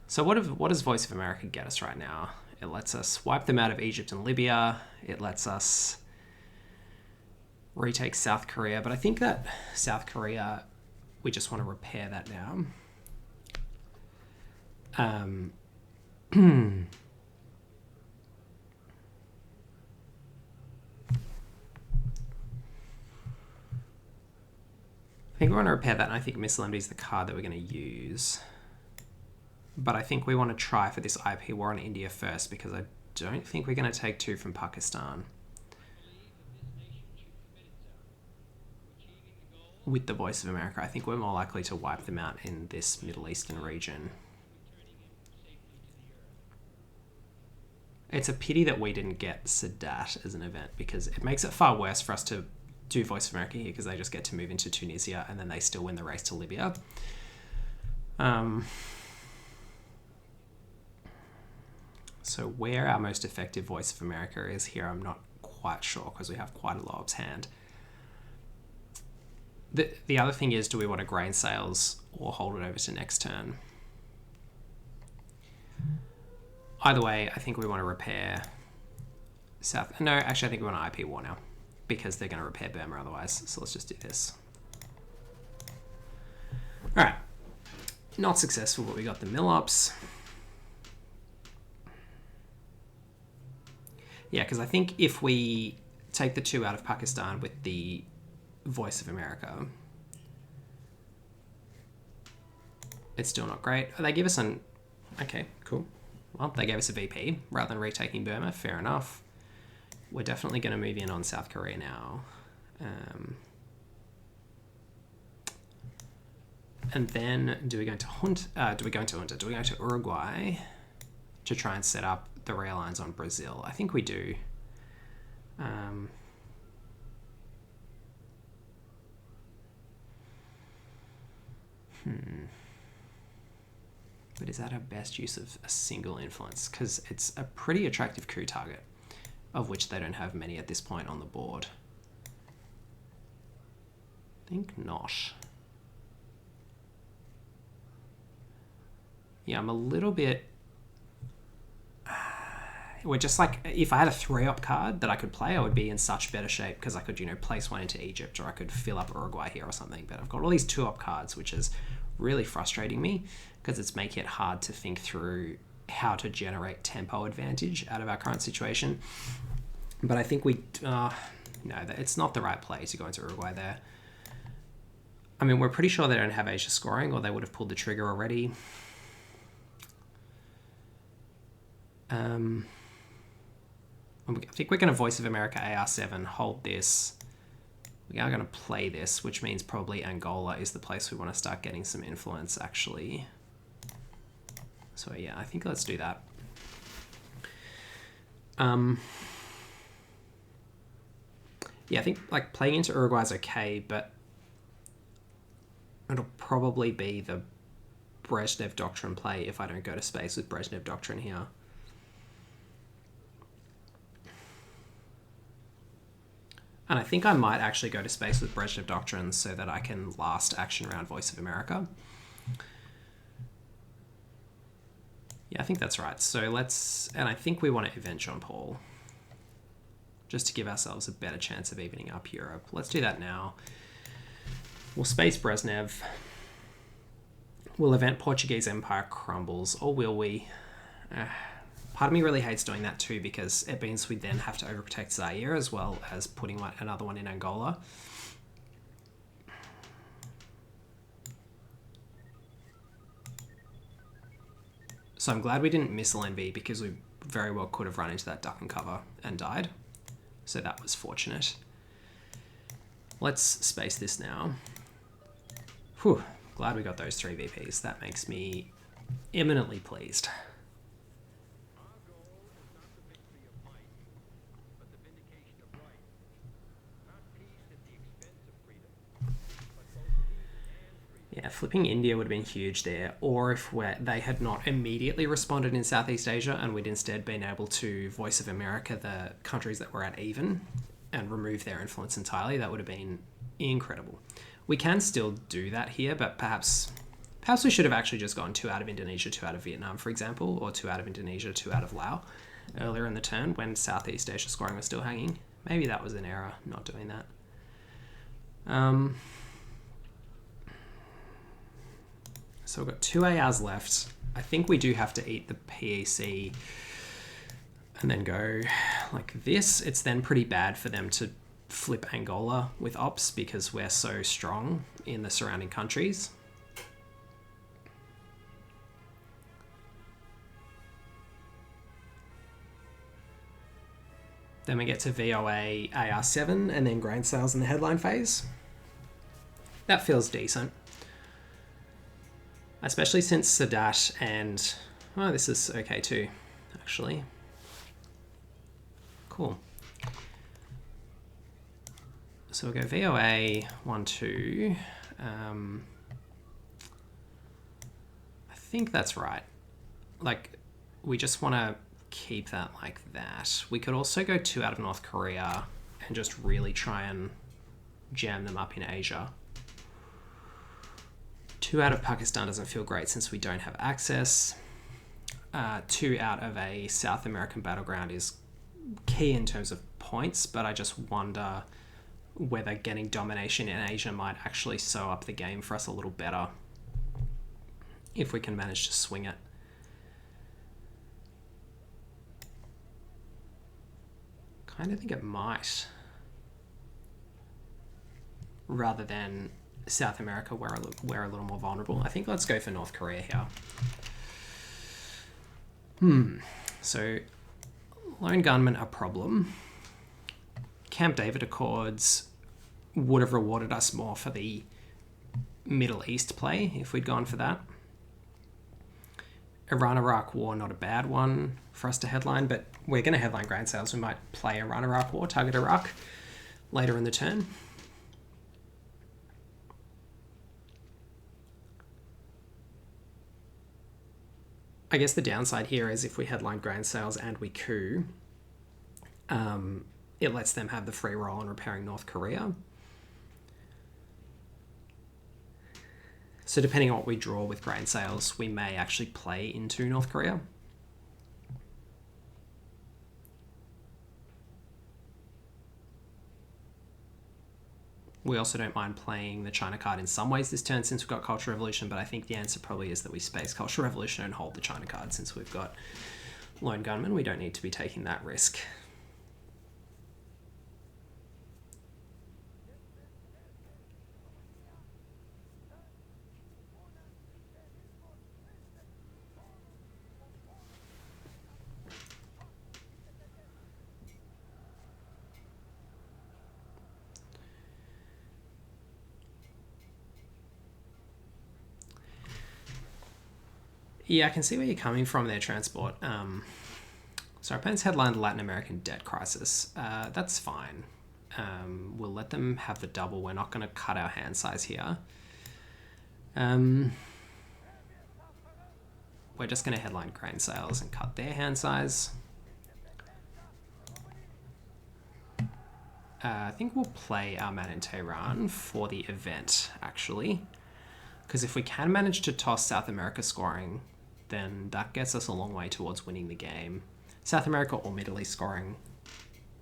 So what does Voice of America get us right now? It lets us wipe them out of Egypt and Libya. It lets us retake South Korea. But I think that South Korea, we just want to repair that now. I think we want to repair that, and I think Missile Envy is the card that we're going to use. But I think we want to try for this IP war on India first, because I don't think we're going to take 2 from Pakistan with the Voice of America. I think we're more likely to wipe them out in this Middle Eastern region. It's a pity that we didn't get Sadat as an event, because it makes it far worse for us to do Voice of America here, because they just get to move into Tunisia and then they still win the race to Libya. So where our most effective Voice of America is here, I'm not quite sure, because we have quite a low ops hand. The other thing is, do we want to grain sales or hold it over to next turn? Either way, I think we want to repair South. No, actually, I think we want to IP war now, because they're going to repair Burma otherwise. So let's just do this. All right. Not successful, but we got the mill ops. Yeah, because I think if we take the 2 out of Pakistan with the Voice of America, it's still not great. They give us an... Okay, cool. Well, they gave us a VP rather than retaking Burma. Fair enough. We're definitely going to move in on South Korea now. And then do we go into Uruguay to try and set up the rail lines on Brazil? I think we do. But is that our best use of a single influence? Because it's a pretty attractive coup target, of which they don't have many at this point on the board. I think not. Yeah, I'm a little bit... We're just like, if I had a 3-op card that I could play, I would be in such better shape, because I could, place one into Egypt, or I could fill up Uruguay here or something. But I've got all these 2-op cards, which is really frustrating me, because it's making it hard to think through how to generate tempo advantage out of our current situation. But I think no, it's not the right play to go into Uruguay there. I mean, we're pretty sure they don't have Asia scoring, or they would have pulled the trigger already. I think we're going to Voice of America AR7, hold this. We are going to play this, which means probably Angola is the place we want to start getting some influence, actually. So yeah, I think let's do that. Yeah, I think like playing into Uruguay is okay, but it'll probably be the Brezhnev Doctrine play if I don't go to space with Brezhnev Doctrine here. And I think I might actually go to space with Brezhnev Doctrine so that I can last action round Voice of America. Yeah, I think that's right. So let's... And I think we want to event Jean Paul, just to give ourselves a better chance of evening up Europe. Let's do that now. We'll space Brezhnev. We'll event Portuguese Empire crumbles, or will we? Part of me really hates doing that too, because it means we then have to overprotect Zaire as well as putting another one in Angola. So I'm glad we didn't missile NV, because we very well could have run into that duck and cover and died. So that was fortunate. Let's space this now. Whew, glad we got those 3 VPs. That makes me eminently pleased. Yeah, flipping India would have been huge there, or if they had not immediately responded in Southeast Asia and we'd instead been able to Voice of America the countries that were at even and remove their influence entirely, that would have been incredible. We can still do that here, but perhaps we should have actually just gone 2 out of Indonesia, 2 out of Vietnam, for example, or 2 out of Indonesia, 2 out of Laos earlier in the turn when Southeast Asia scoring was still hanging. Maybe that was an error, not doing that. So we've got 2 ARs left. I think we do have to eat the PEC and then go like this. It's then pretty bad for them to flip Angola with ops, because we're so strong in the surrounding countries. Then we get to VOA AR7 and then grain sales in the headline phase. That feels decent. Especially since Sadat and... Oh, this is okay too, actually. Cool. So we'll go VOA 1-2. I think that's right. Like, we just want to keep that like that. We could also go 2 out of North Korea and just really try and jam them up in Asia. 2 out of Pakistan doesn't feel great since we don't have access. 2 out of a South American battleground is key in terms of points, but I just wonder whether getting domination in Asia might actually sew up the game for us a little better if we can manage to swing it. Kind of think it might, rather than South America where we're a little more vulnerable. I think let's go for North Korea here. So lone gunmen a problem. Camp David Accords would have rewarded us more for the Middle East play if we'd gone for that. Iran-Iraq War, not a bad one for us to headline, but we're going to headline Grand Sales. We might play Iran-Iraq War, target Iraq later in the turn. I guess the downside here is if we headline Grand Sales and we coup, it lets them have the free roll on repairing North Korea. So depending on what we draw with Grand Sales, we may actually play into North Korea. We also don't mind playing the China card in some ways this turn since we've got Cultural Revolution, but I think the answer probably is that we space Cultural Revolution and hold the China card since we've got Lone Gunman. We don't need to be taking that risk. Yeah, I can see where you're coming from there, Transport. So our opponent's headlined the Latin American debt crisis. That's fine. We'll let them have the double. We're not going to cut our hand size here. We're just going to headline Grand Sales and cut their hand size. I think we'll play our man in Tehran for the event, actually. Because if we can manage to toss South America scoring, then that gets us a long way towards winning the game. South America or Middle East scoring,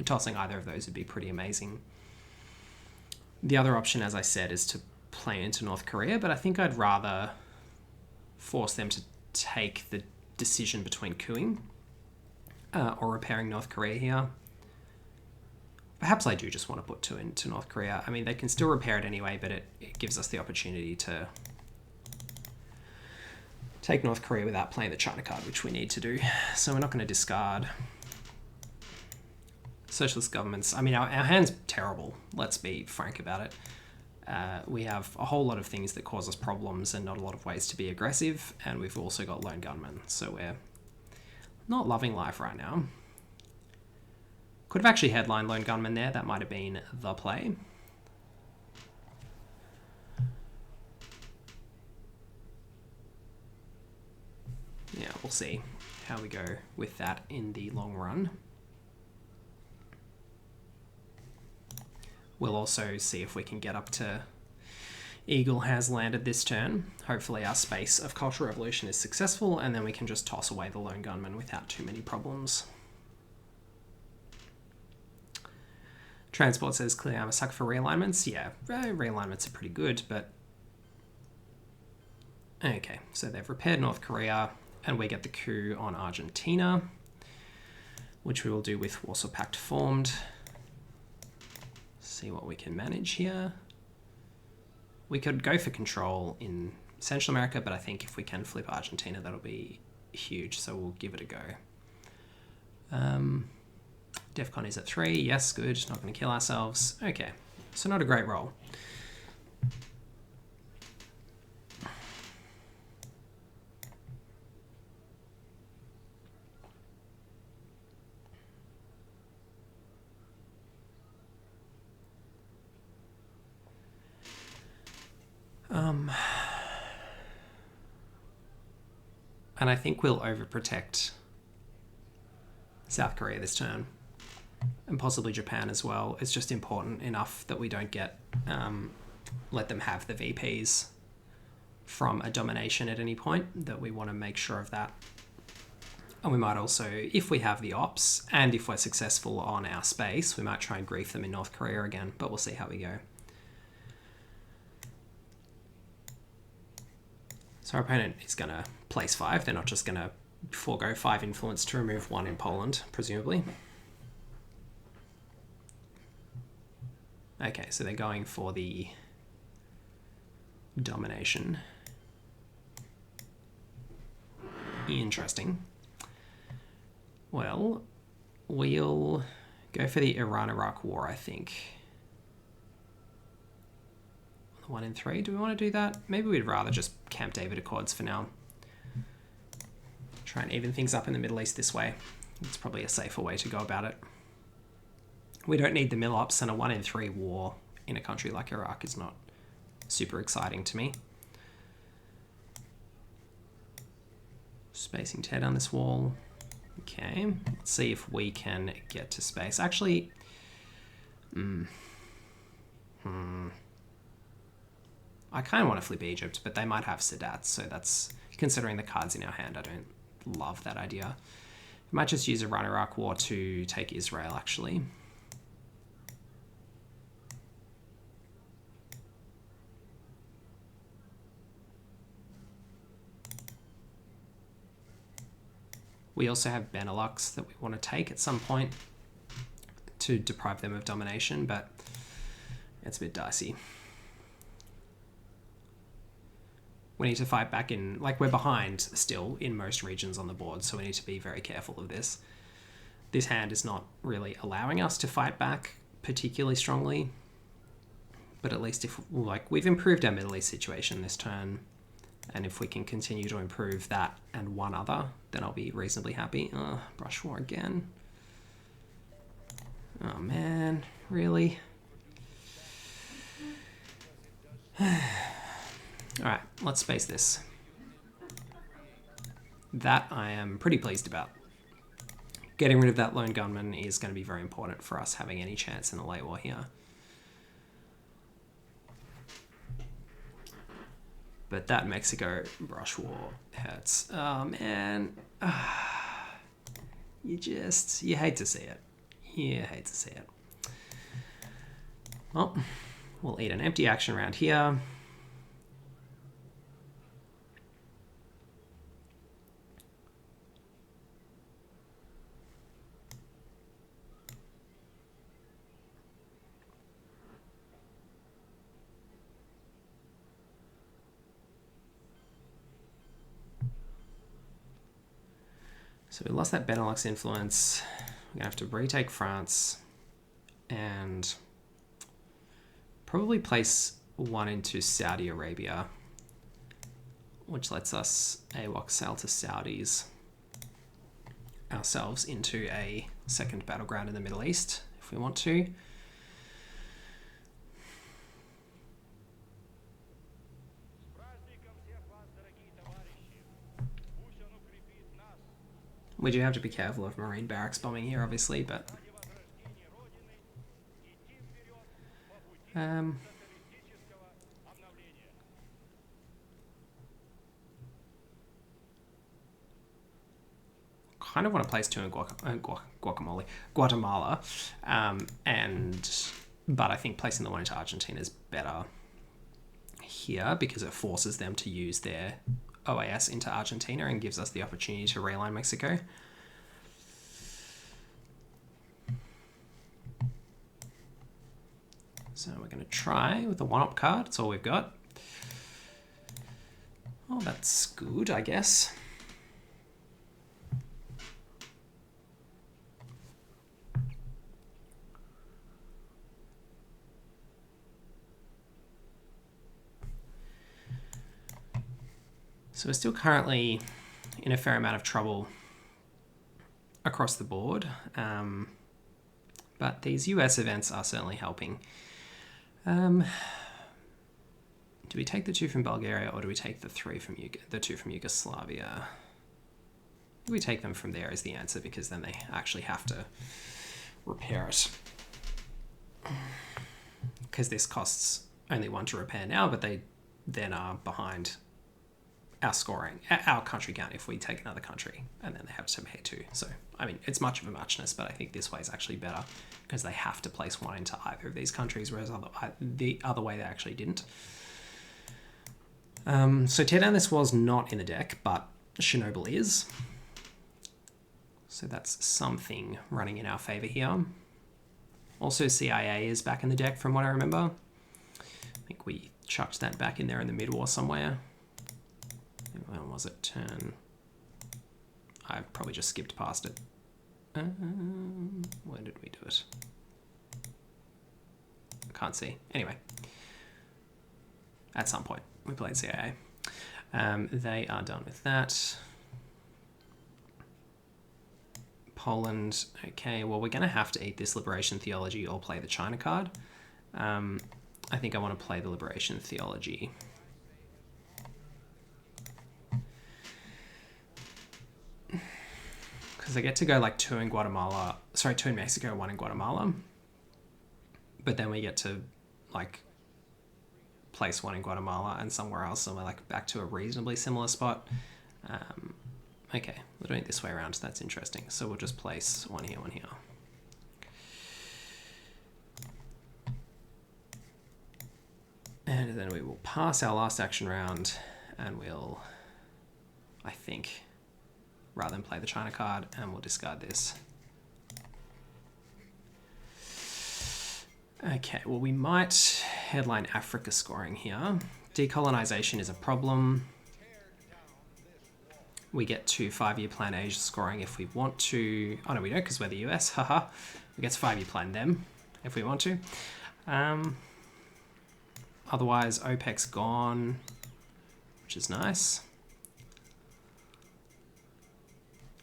tossing either of those would be pretty amazing. The other option, as I said, is to play into North Korea, but I think I'd rather force them to take the decision between cooing or repairing North Korea here. Perhaps I do just want to put 2 into North Korea. I mean, they can still repair it anyway, but it gives us the opportunity to take North Korea without playing the China card, which we need to do. So we're not going to discard socialist governments. I mean, our hand's terrible. Let's be frank about it. We have a whole lot of things that cause us problems and not a lot of ways to be aggressive. And we've also got lone gunmen. So we're not loving life right now. Could have actually headlined lone gunmen there. That might have been the play. Yeah, we'll see how we go with that in the long run. We'll also see if we can get up to Eagle has landed this turn. Hopefully our space of Cultural Revolution is successful, and then we can just toss away the lone gunman without too many problems. Transport says, clearly I'm a sucker for realignments. Yeah, realignments are pretty good, but... Okay, so they've repaired North Korea, and we get the coup on Argentina, which we will do with Warsaw Pact formed. See what we can manage here. We could go for control in Central America, but I think if we can flip Argentina, that'll be huge, so we'll give it a go. Defcon is at 3. Yes, good. Not going to kill ourselves. Okay, so not a great roll. And I think we'll overprotect South Korea this turn. And possibly Japan as well. It's just important enough that we don't get let them have the VPs from a domination at any point, that we want to make sure of that. And we might also, if we have the ops and if we're successful on our space, we might try and grief them in North Korea again, but we'll see how we go. So our opponent is going to place 5. They're not just going to forego 5 influence to remove 1 in Poland, presumably. Okay, so they're going for the domination. Interesting. Well, we'll go for the Iran-Iraq war, I think. 1 in 3, do we want to do that? Maybe we'd rather just Camp David Accords for now. Try and even things up in the Middle East this way. It's probably a safer way to go about it. We don't need the mil-ops, and a 1 in 3 war in a country like Iraq is not super exciting to me. Spacing tear down this wall. Okay, let's see if we can get to space. Actually, I kind of want to flip Egypt, but they might have Sadat, so that's, considering the cards in our hand, I don't love that idea. We might just use a Iran-Iraq war to take Israel, actually. We also have Benelux that we want to take at some point to deprive them of domination, but it's a bit dicey. We need to fight back in, like, we're behind still in most regions on the board, so we need to be very careful of this. This hand is not really allowing us to fight back particularly strongly, but at least if, like, we've improved our Middle East situation this turn, and if we can continue to improve that and one other, then I'll be reasonably happy. Brush war again. Oh man, really? Alright, let's space this. That I am pretty pleased about. Getting rid of that lone gunman is going to be very important for us having any chance in the late war here. But that Mexico brush war hurts. Oh man. You hate to see it. You hate to see it. Well, we'll eat an empty action round here. So we lost that Benelux influence. We're gonna have to retake France and probably place 1 into Saudi Arabia, which lets us AWOC sail to Saudis ourselves into a second battleground in the Middle East if we want to. We do have to be careful of Marine barracks bombing here, obviously, but kind of want to place 2 in Guatemala, but I think placing the 1 into Argentina is better here because it forces them to use their OAS into Argentina and gives us the opportunity to realign Mexico. So we're going to try with the 1-op card. That's all we've got. Oh, that's good, I guess. So we're still currently in a fair amount of trouble across the board, but these US events are certainly helping. Do we take the 2 from Bulgaria, or do we take the 2 from Yugoslavia? We take them from there is the answer, because then they actually have to repair it. Because this costs only 1 to repair now, but they then are behind our scoring, our country count if we take another country, and then they have to pay 2. So, I mean, it's much of a muchness, but I think this way is actually better, because they have to place 1 into either of these countries, whereas the other way they actually didn't. So tear down this was not in the deck, but Chernobyl is. So that's something running in our favor here. Also, CIA is back in the deck from what I remember. I think we chucked that back in there in the mid-war somewhere. When was it? Turn... I probably just skipped past it. Where did we do it? I can't see. Anyway. At some point, we played CIA. They are done with that. Poland. Okay, well, we're going to have to eat this Liberation Theology or play the China card. I think I want to play the Liberation Theology. Because I get to go like 2 in Guatemala, sorry, 2 in Mexico, 1 in Guatemala. But then we get to like place 1 in Guatemala and somewhere else, and we're like back to a reasonably similar spot. Okay, we're doing it this way around, so that's interesting. So we'll just place 1 here, 1 here. And then we will pass our last action round, and we'll, I think, rather than play the China card, and we'll discard this. Okay, well, we might headline Africa scoring here. Decolonization is a problem. We get to 5-year plan Asia scoring if we want to. Oh, no, we don't, because we're the US. Haha. We get to 5-year plan them if we want to. Otherwise, OPEC's gone, which is nice.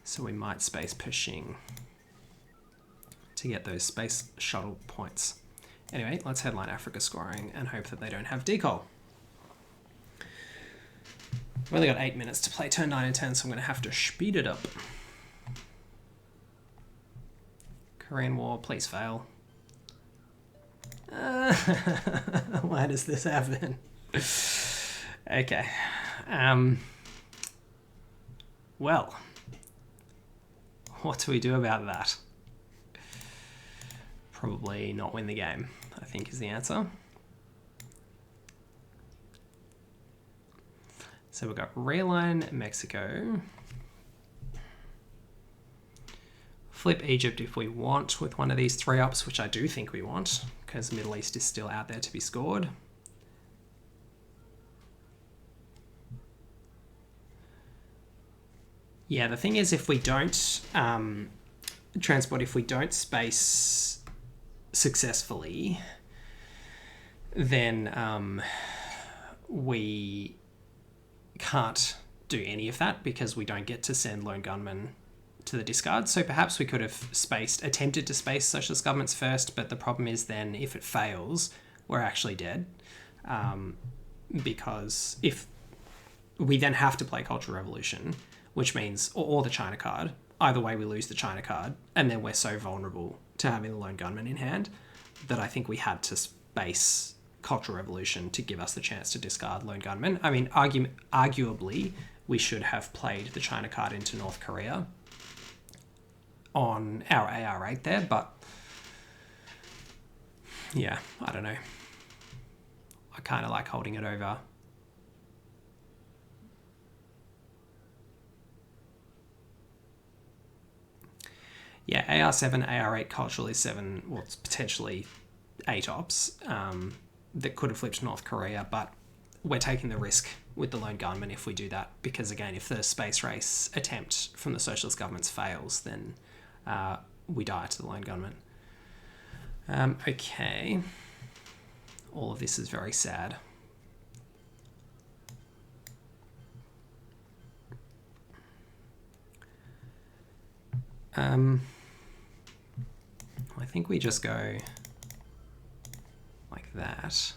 So we might space pushing to get those space shuttle points. Anyway, let's headline Africa scoring and hope that they don't have decol. We've only got 8 minutes to play turn 9 and 10, so I'm going to have to speed it up. Korean War, please fail. Why does this happen? Okay. Well, what do we do about that? Probably not win the game, I think is the answer. So we've got Realign Mexico. Flip Egypt if we want with one of these 3-ups, which I do think we want, because Middle East is still out there to be scored. Yeah, the thing is, if we don't transport, if we don't space successfully, then we can't do any of that because we don't get to send lone gunmen to the discard. So perhaps we could have attempted to space socialist governments first, but the problem is then if it fails, we're actually dead. Because if we then have to play Cultural Revolution, which means, or the China card, either way we lose the China card, and then we're so vulnerable to having the lone gunman in hand that I think we had to space Cultural Revolution to give us the chance to discard lone gunman. I mean, arguably, we should have played the China card into North Korea on our AR8 there, but yeah, I don't know. I kind of like holding it over. Yeah, AR7, AR8 cultural is 7, well, it's potentially 8 ops that could have flipped North Korea, but we're taking the risk with the lone gunman if we do that, because again, if the space race attempt from the socialist governments fails, then we die to the lone gunman. Okay. All of this is very sad. I think we just go like that.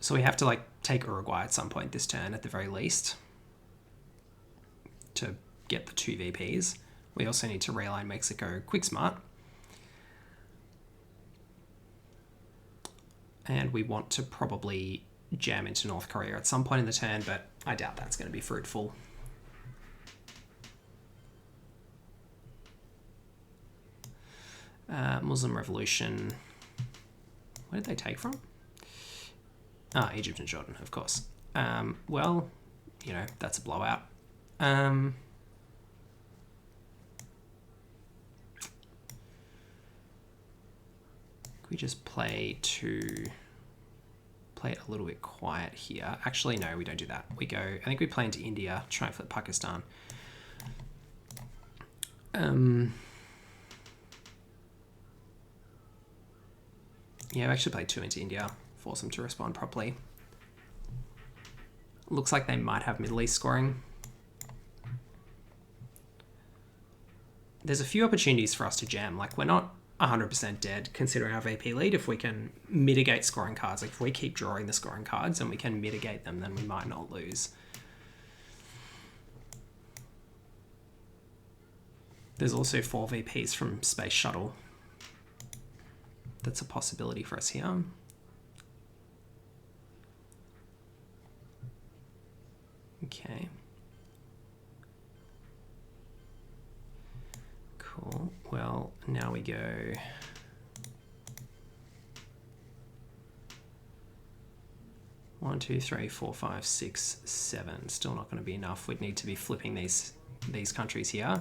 So we have to like take Uruguay at some point this turn at the very least to get the 2 VPs. We also need to realign Mexico quick smart. And we want to probably jam into North Korea at some point in the turn, but I doubt that's going to be fruitful. Muslim Revolution. Where did they take from? Egypt and Jordan, of course. Well, you know, that's a blowout. Can we just play it a little bit quiet here? Actually, no, we don't do that. We go, I think we play into India, try and flip Pakistan. Yeah, we actually play 2 into India, force them to respond properly. Looks like they might have Middle East scoring. There's a few opportunities for us to jam. Like, we're not 100% dead considering our VP lead. If we can mitigate scoring cards, like if we keep drawing the scoring cards and we can mitigate them, then we might not lose. There's also 4 VPs from Space Shuttle. That's a possibility for us here. Okay. Cool. Well, now we go. One, two, three, four, five, six, 7. Still not going to be enough. We'd need to be flipping these countries here.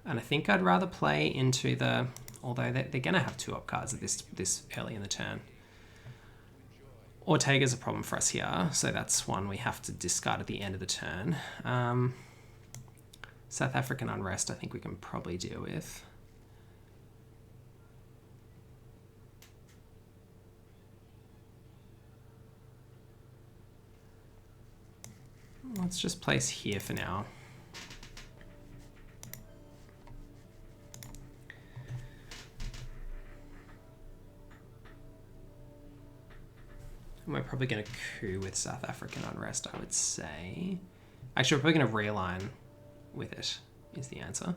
And I think I'd rather play into the... Although they're going to have 2 up cards at this early in the turn. Ortega's a problem for us here, so that's one we have to discard at the end of the turn. South African unrest, I think we can probably deal with. Let's just place here for now. We're probably going to coup with South African unrest, I would say. Actually, we're probably going to realign with it, is the answer.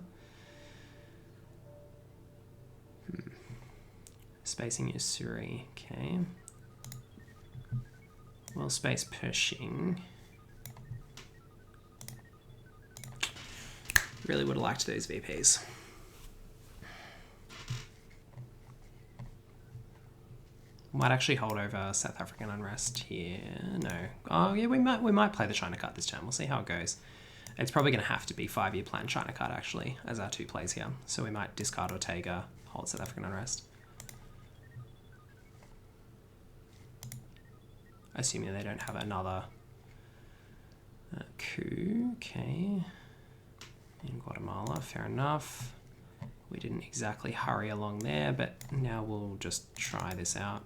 Spacing Usuri, okay. Well, space Pershing. Really would have liked those VPs. Might actually hold over South African unrest here. No. Oh yeah, we might play the China card this turn. We'll see how it goes. It's probably going to have to be 5-year plan China card actually as our 2 plays here. So we might discard Ortega, hold South African unrest. Assuming they don't have another coup. Okay. In Guatemala, fair enough. We didn't exactly hurry along there, but now we'll just try this out.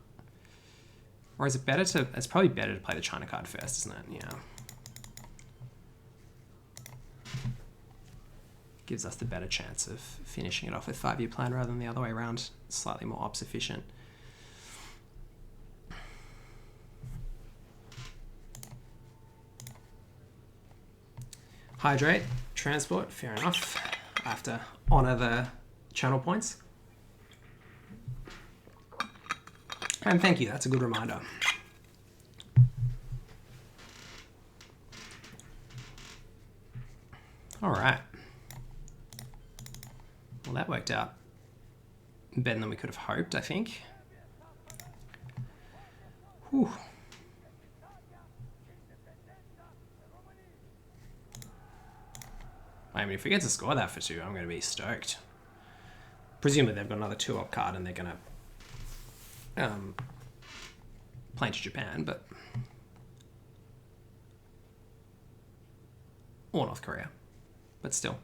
Or is it better to... It's probably better to play the China card first, isn't it? Yeah. Gives us the better chance of finishing it off with 5-year plan rather than the other way around. Slightly more ops efficient. Hydrate, transport, fair enough. I have to honour the channel points. And thank you, that's a good reminder. All right. Well, that worked out better than we could have hoped, I think. Whew. I mean, if we get to score that for 2, I'm going to be stoked. Presumably they've got another 2-up card and they're going to play to Japan, but... Or North Korea, but still.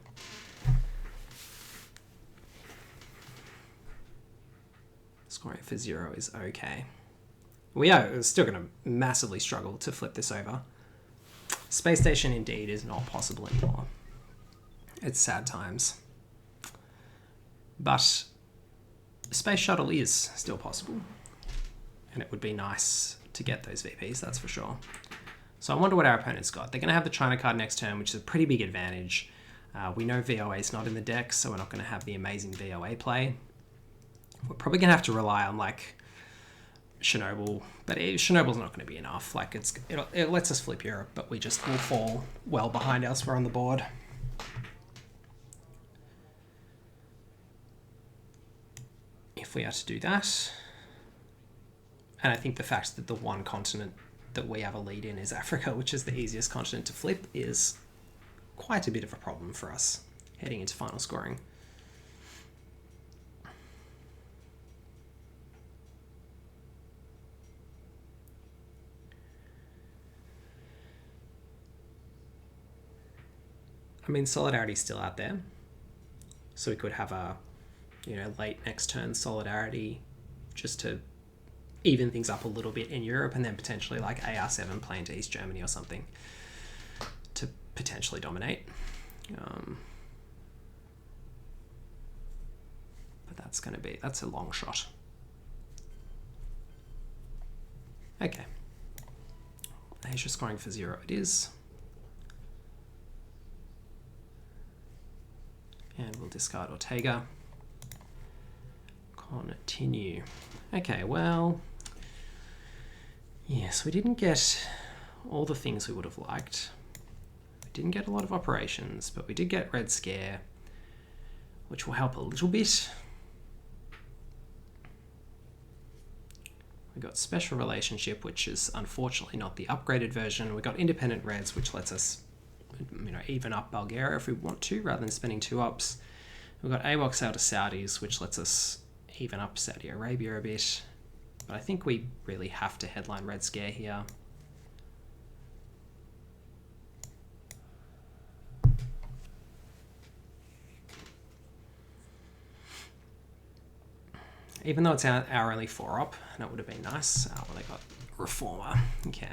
Scoring for 0 is okay. We are still going to massively struggle to flip this over. Space station indeed is not possible anymore. It's sad times. But Space shuttle is still possible. And it would be nice to get those VPs, that's for sure. So I wonder what our opponent's got. They're going to have the China card next turn, which is a pretty big advantage. We know VOA is not in the deck, so we're not going to have the amazing VOA play. We're probably going to have to rely on, like, Chernobyl, but Chernobyl's not going to be enough. Like, it lets us flip Europe, but we just will fall well behind elsewhere on the board. If we are to do that, and I think the fact that the one continent that we have a lead in is Africa, which is the easiest continent to flip, is quite a bit of a problem for us heading into final scoring. I mean, Solidarity's still out there, so we could have a, late next turn Solidarity just to even things up a little bit in Europe, and then potentially like AR7 play into East Germany or something to potentially dominate. But that's a long shot. Okay. Asia scoring for 0 it is. And we'll discard Ortega. Continue. Okay, well, yes, we didn't get all the things we would have liked. We didn't get a lot of operations, but we did get Red Scare, which will help a little bit. We got Special Relationship, which is unfortunately not the upgraded version. We got Independent Reds, which lets us, even up Bulgaria if we want to, rather than spending 2 ups. We've got AWOC out to Saudis, which lets us even up Saudi Arabia a bit. But I think we really have to headline Red Scare here. Even though it's our only 4-op, and it would have been nice. Oh, well, they got Reformer. Okay.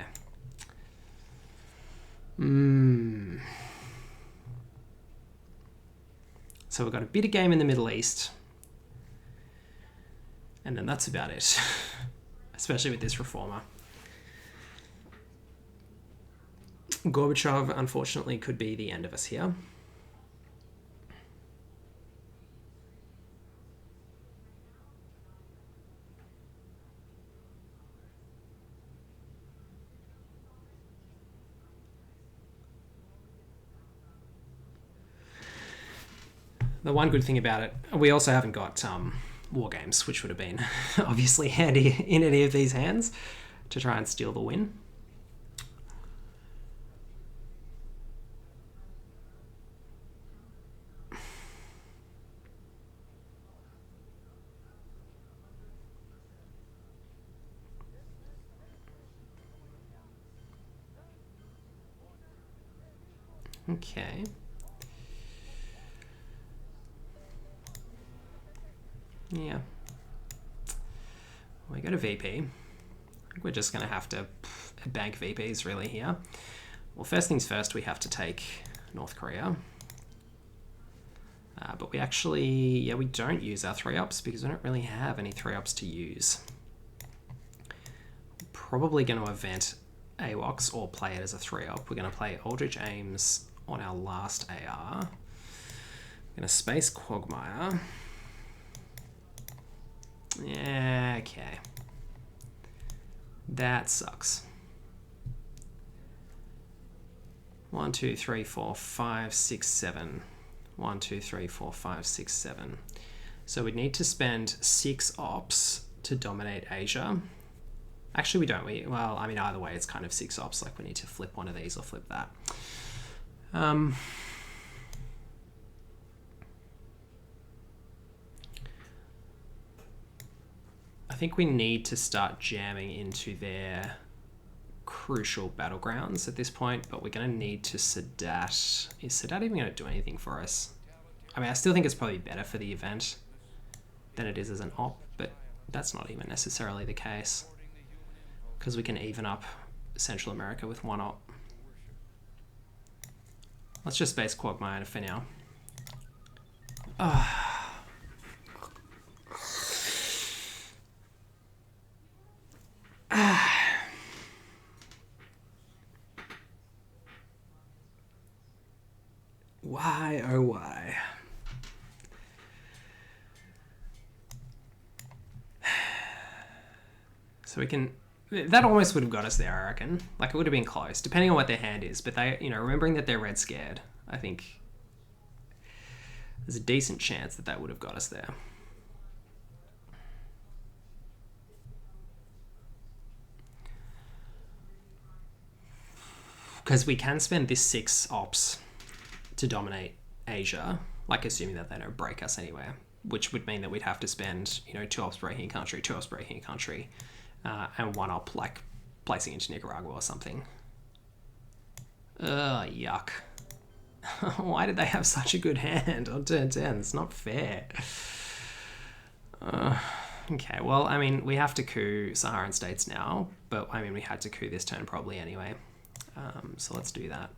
So we've got a bit of game in the Middle East. And then that's about it. Especially with this Reformer. Gorbachev, unfortunately, could be the end of us here. The one good thing about it, we also haven't got War Games, which would have been obviously handy in any of these hands to try and steal the win. Okay. Yeah. We got a VP. I think we're just going to have to bank VPs really here. Well, first things first, we have to take North Korea. But we actually, we don't use our 3-ups because we don't really have any 3-ups to use. Probably going to event AWOCs or play it as a 3-up. We're going to play Aldrich Ames on our last AR. We're going to space Quagmire. Yeah, okay. That sucks. 1, 2, 3, 4, 5, 6, 7. 1, 2, 3, 4, 5, 6, 7. So we'd need to spend 6 ops to dominate Asia. Actually, we don't. Well, I mean, either way, it's kind of 6 ops. Like, we need to flip one of these or flip that. I think we need to start jamming into their crucial battlegrounds at this point, but we're going to need to Sadat. Is Sadat even going to do anything for us? I mean, I still think it's probably better for the event than it is as an op, but that's not even necessarily the case because we can even up Central America with 1 op. Let's just base Quagmire for now. Why, oh why? So we can... That almost would have got us there, I reckon. Like, it would have been close, depending on what their hand is. But they, remembering that they're red scared, I think there's a decent chance that would have got us there. Because we can spend this 6 ops to dominate Asia, like assuming that they don't break us anywhere, which would mean that we'd have to spend, 2 ops breaking a country, 2 ops breaking a country, and 1 op like placing into Nicaragua or something. Ugh, yuck. Why did they have such a good hand on turn 10? It's not fair. Okay, well, I mean, we have to coup Saharan states now, but I mean, we had to coup this turn probably anyway. So let's do that.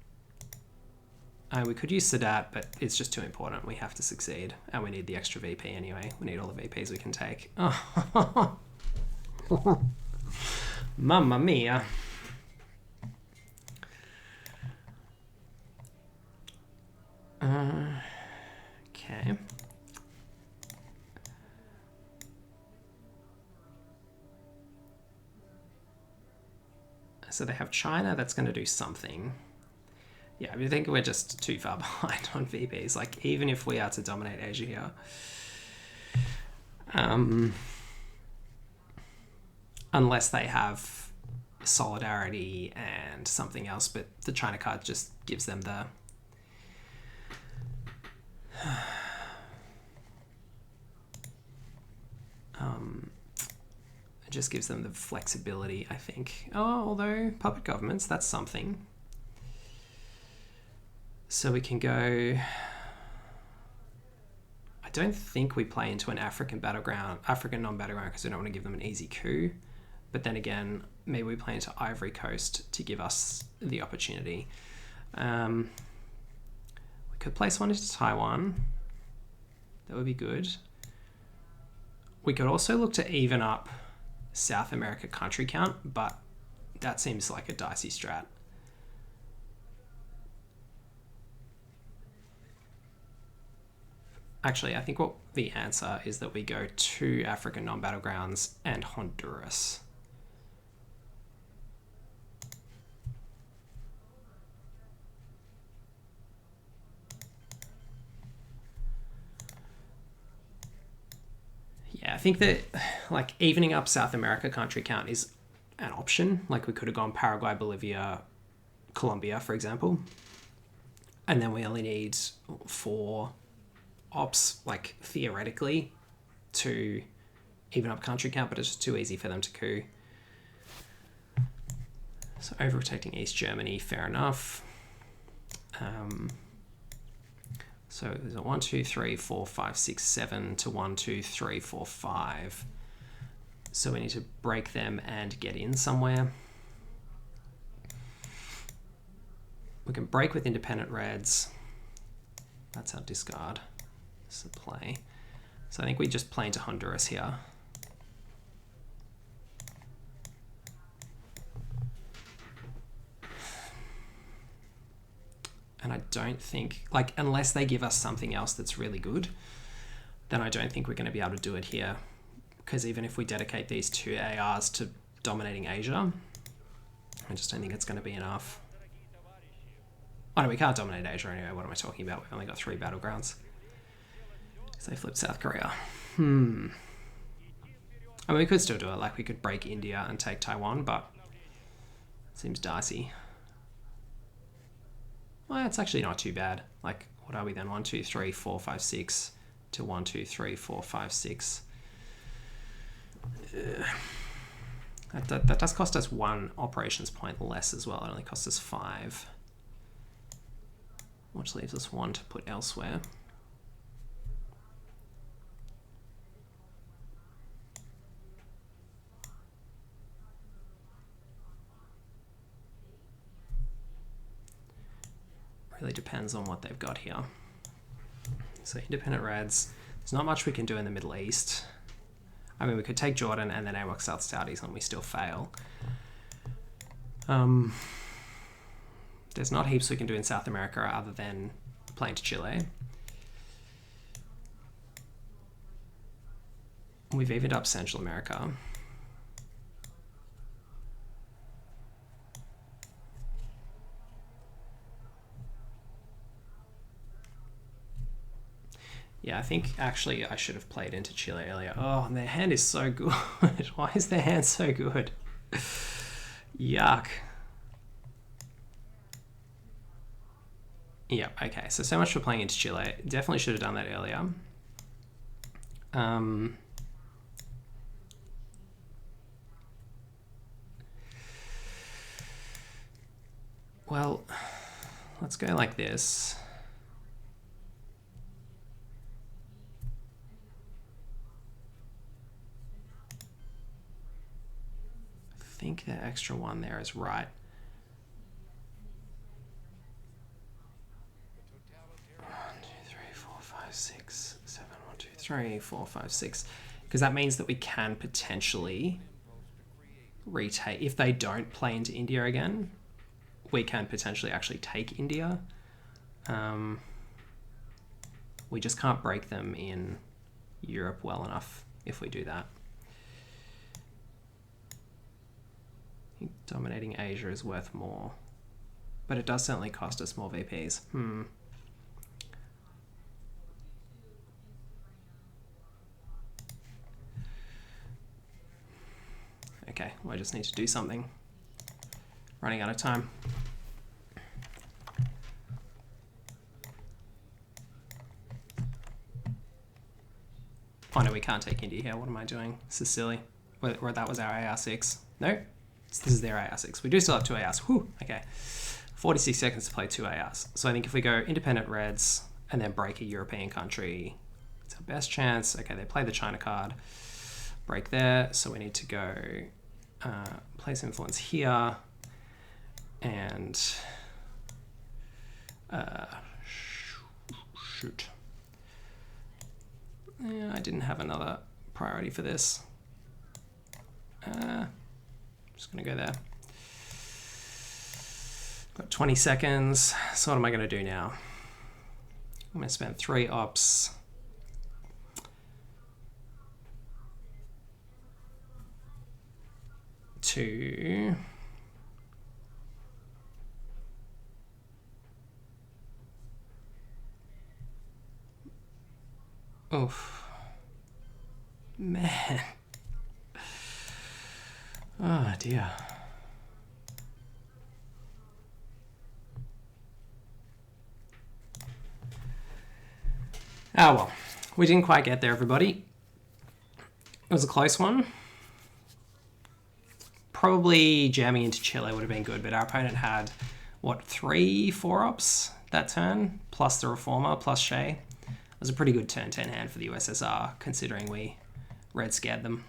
We could use Sadat, but it's just too important. We have to succeed, and we need the extra VP anyway. We need all the VPs we can take. Oh. Mamma mia. Okay. So they have China, that's going to do something. Yeah, I think we're just too far behind on VPs. Like, even if we are to dominate Asia here. Unless they have solidarity and something else, but the China card just gives them the... it just gives them the flexibility, I think. Oh, although puppet governments, that's something. So we can go... I don't think we play into an African non-battleground, because we don't want to give them an easy coup. But then again, maybe we play into Ivory Coast to give us the opportunity. We could place 1 into Taiwan. That would be good. We could also look to even up South America country count, but that seems like a dicey strat. Actually, I think what the answer is that we go to African non-battlegrounds and Honduras. Yeah, I think that like evening up South America country count is an option. Like we could have gone Paraguay, Bolivia, Colombia, for example. And then we only need 4 ops, like theoretically, to even up country count, but it's just too easy for them to coup. So overprotecting East Germany, fair enough. So there's a 1, 2, 3, 4, 5, 6, 7 to 1, 2, 3, 4, 5. So we need to break them and get in somewhere. We can break with independent reds. That's our discard. This is a play. So I think we just play into Honduras here. And I don't think, like, unless they give us something else that's really good, then I don't think we're going to be able to do it here. Because even if we dedicate these 2 ARs to dominating Asia, I just don't think it's going to be enough. Oh no, we can't dominate Asia anyway. What am I talking about? We've only got 3 battlegrounds. So they flip South Korea. I mean, we could still do it. Like, we could break India and take Taiwan, but it seems dicey. Well, it's actually not too bad. Like, what are we then? 1, 2, 3, 4, 5, 6 to 1, 2, 3, 4, 5, 6. That does cost us 1 operations point less as well. It only costs us 5. Which leaves us 1 to put elsewhere. Really depends on what they've got here. So independent reds. There's not much we can do in the Middle East. I mean, we could take Jordan and then AWOC South Saudis and we still fail. There's not heaps we can do in South America other than play into Chile. We've evened up Central America. Yeah, I think actually I should have played into Chile earlier. Oh, and their hand is so good. Why is their hand so good? Yuck. Yeah, okay. So much for playing into Chile. Definitely should have done that earlier. Well, let's go like this. I think the extra one there is right. 1, 2, 3, 4, 5, 6, 7, 1, 2, 3, 4, 5, 6. Because that means that we can potentially retake. If they don't play into India again, we can potentially actually take India. We just can't break them in Europe well enough if we do that. I think dominating Asia is worth more, but it does certainly cost us more VPs. Okay, well, I just need to do something. Running out of time. Oh no, we can't take India here. What am I doing? This is silly. Where that was our AR6. No, this is their AR6. We do still have 2 ARs. Whew, okay. 46 seconds to play 2 ARs. So I think if we go independent Reds and then break a European country, it's our best chance. Okay, they play the China card. Break there. So we need to go place influence here. And shoot. Yeah, I didn't have another priority for this. Just gonna go there. Got 20 seconds. So what am I gonna do now? I'm gonna spend 3 ops. To oof, man. Oh dear. Ah well, we didn't quite get there, everybody. It was a close one. Probably jamming into Chile would have been good, but our opponent had, what, 3 4-ups that turn, plus the Reformer, plus Shea. It was a pretty good turn 10 hand for the USSR, considering we red scared them.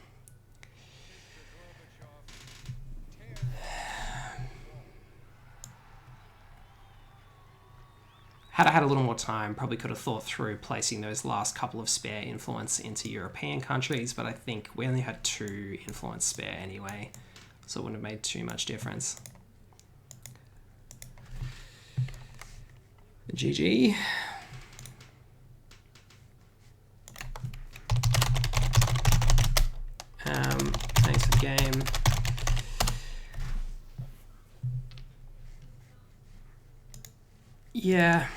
Had I had a little more time, probably could have thought through placing those last couple of spare influence into European countries, but I think we only had 2 influence spare anyway, so it wouldn't have made too much difference. GG. Thanks for the game. Yeah.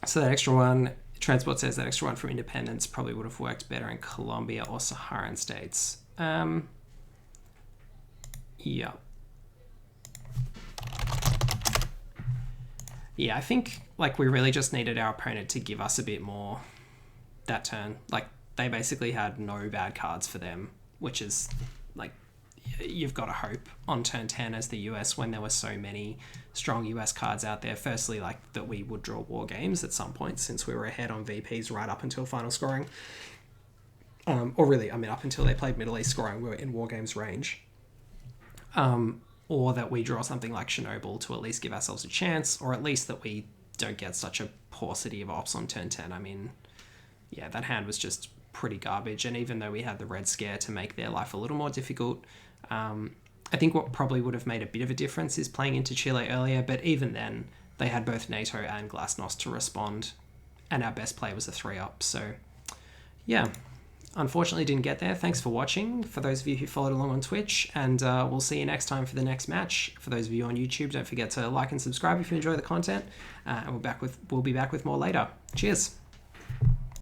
So that extra one, Transport says that extra one from Independence probably would have worked better in Colombia or Saharan states. Yeah. Yeah, I think like we really just needed our opponent to give us a bit more that turn. Like they basically had no bad cards for them, which is like you've got to hope on turn 10 as the US when there were so many strong US cards out there. Firstly, like that we would draw war games at some point since we were ahead on VPs right up until final scoring. Or really, I mean, up until they played Middle East scoring, we were in war games range. Or that we draw something like Chernobyl to at least give ourselves a chance, or at least that we don't get such a paucity of ops on turn 10. I mean, yeah, that hand was just pretty garbage. And even though we had the Red Scare to make their life a little more difficult, I think what probably would have made a bit of a difference is playing into Chile earlier, but even then, they had both NATO and Glasnost to respond, and our best play was a 3-up. So, yeah, unfortunately didn't get there. Thanks for watching, for those of you who followed along on Twitch, and we'll see you next time for the next match. For those of you on YouTube, don't forget to like and subscribe if you enjoy the content, and we'll be back with more later. Cheers!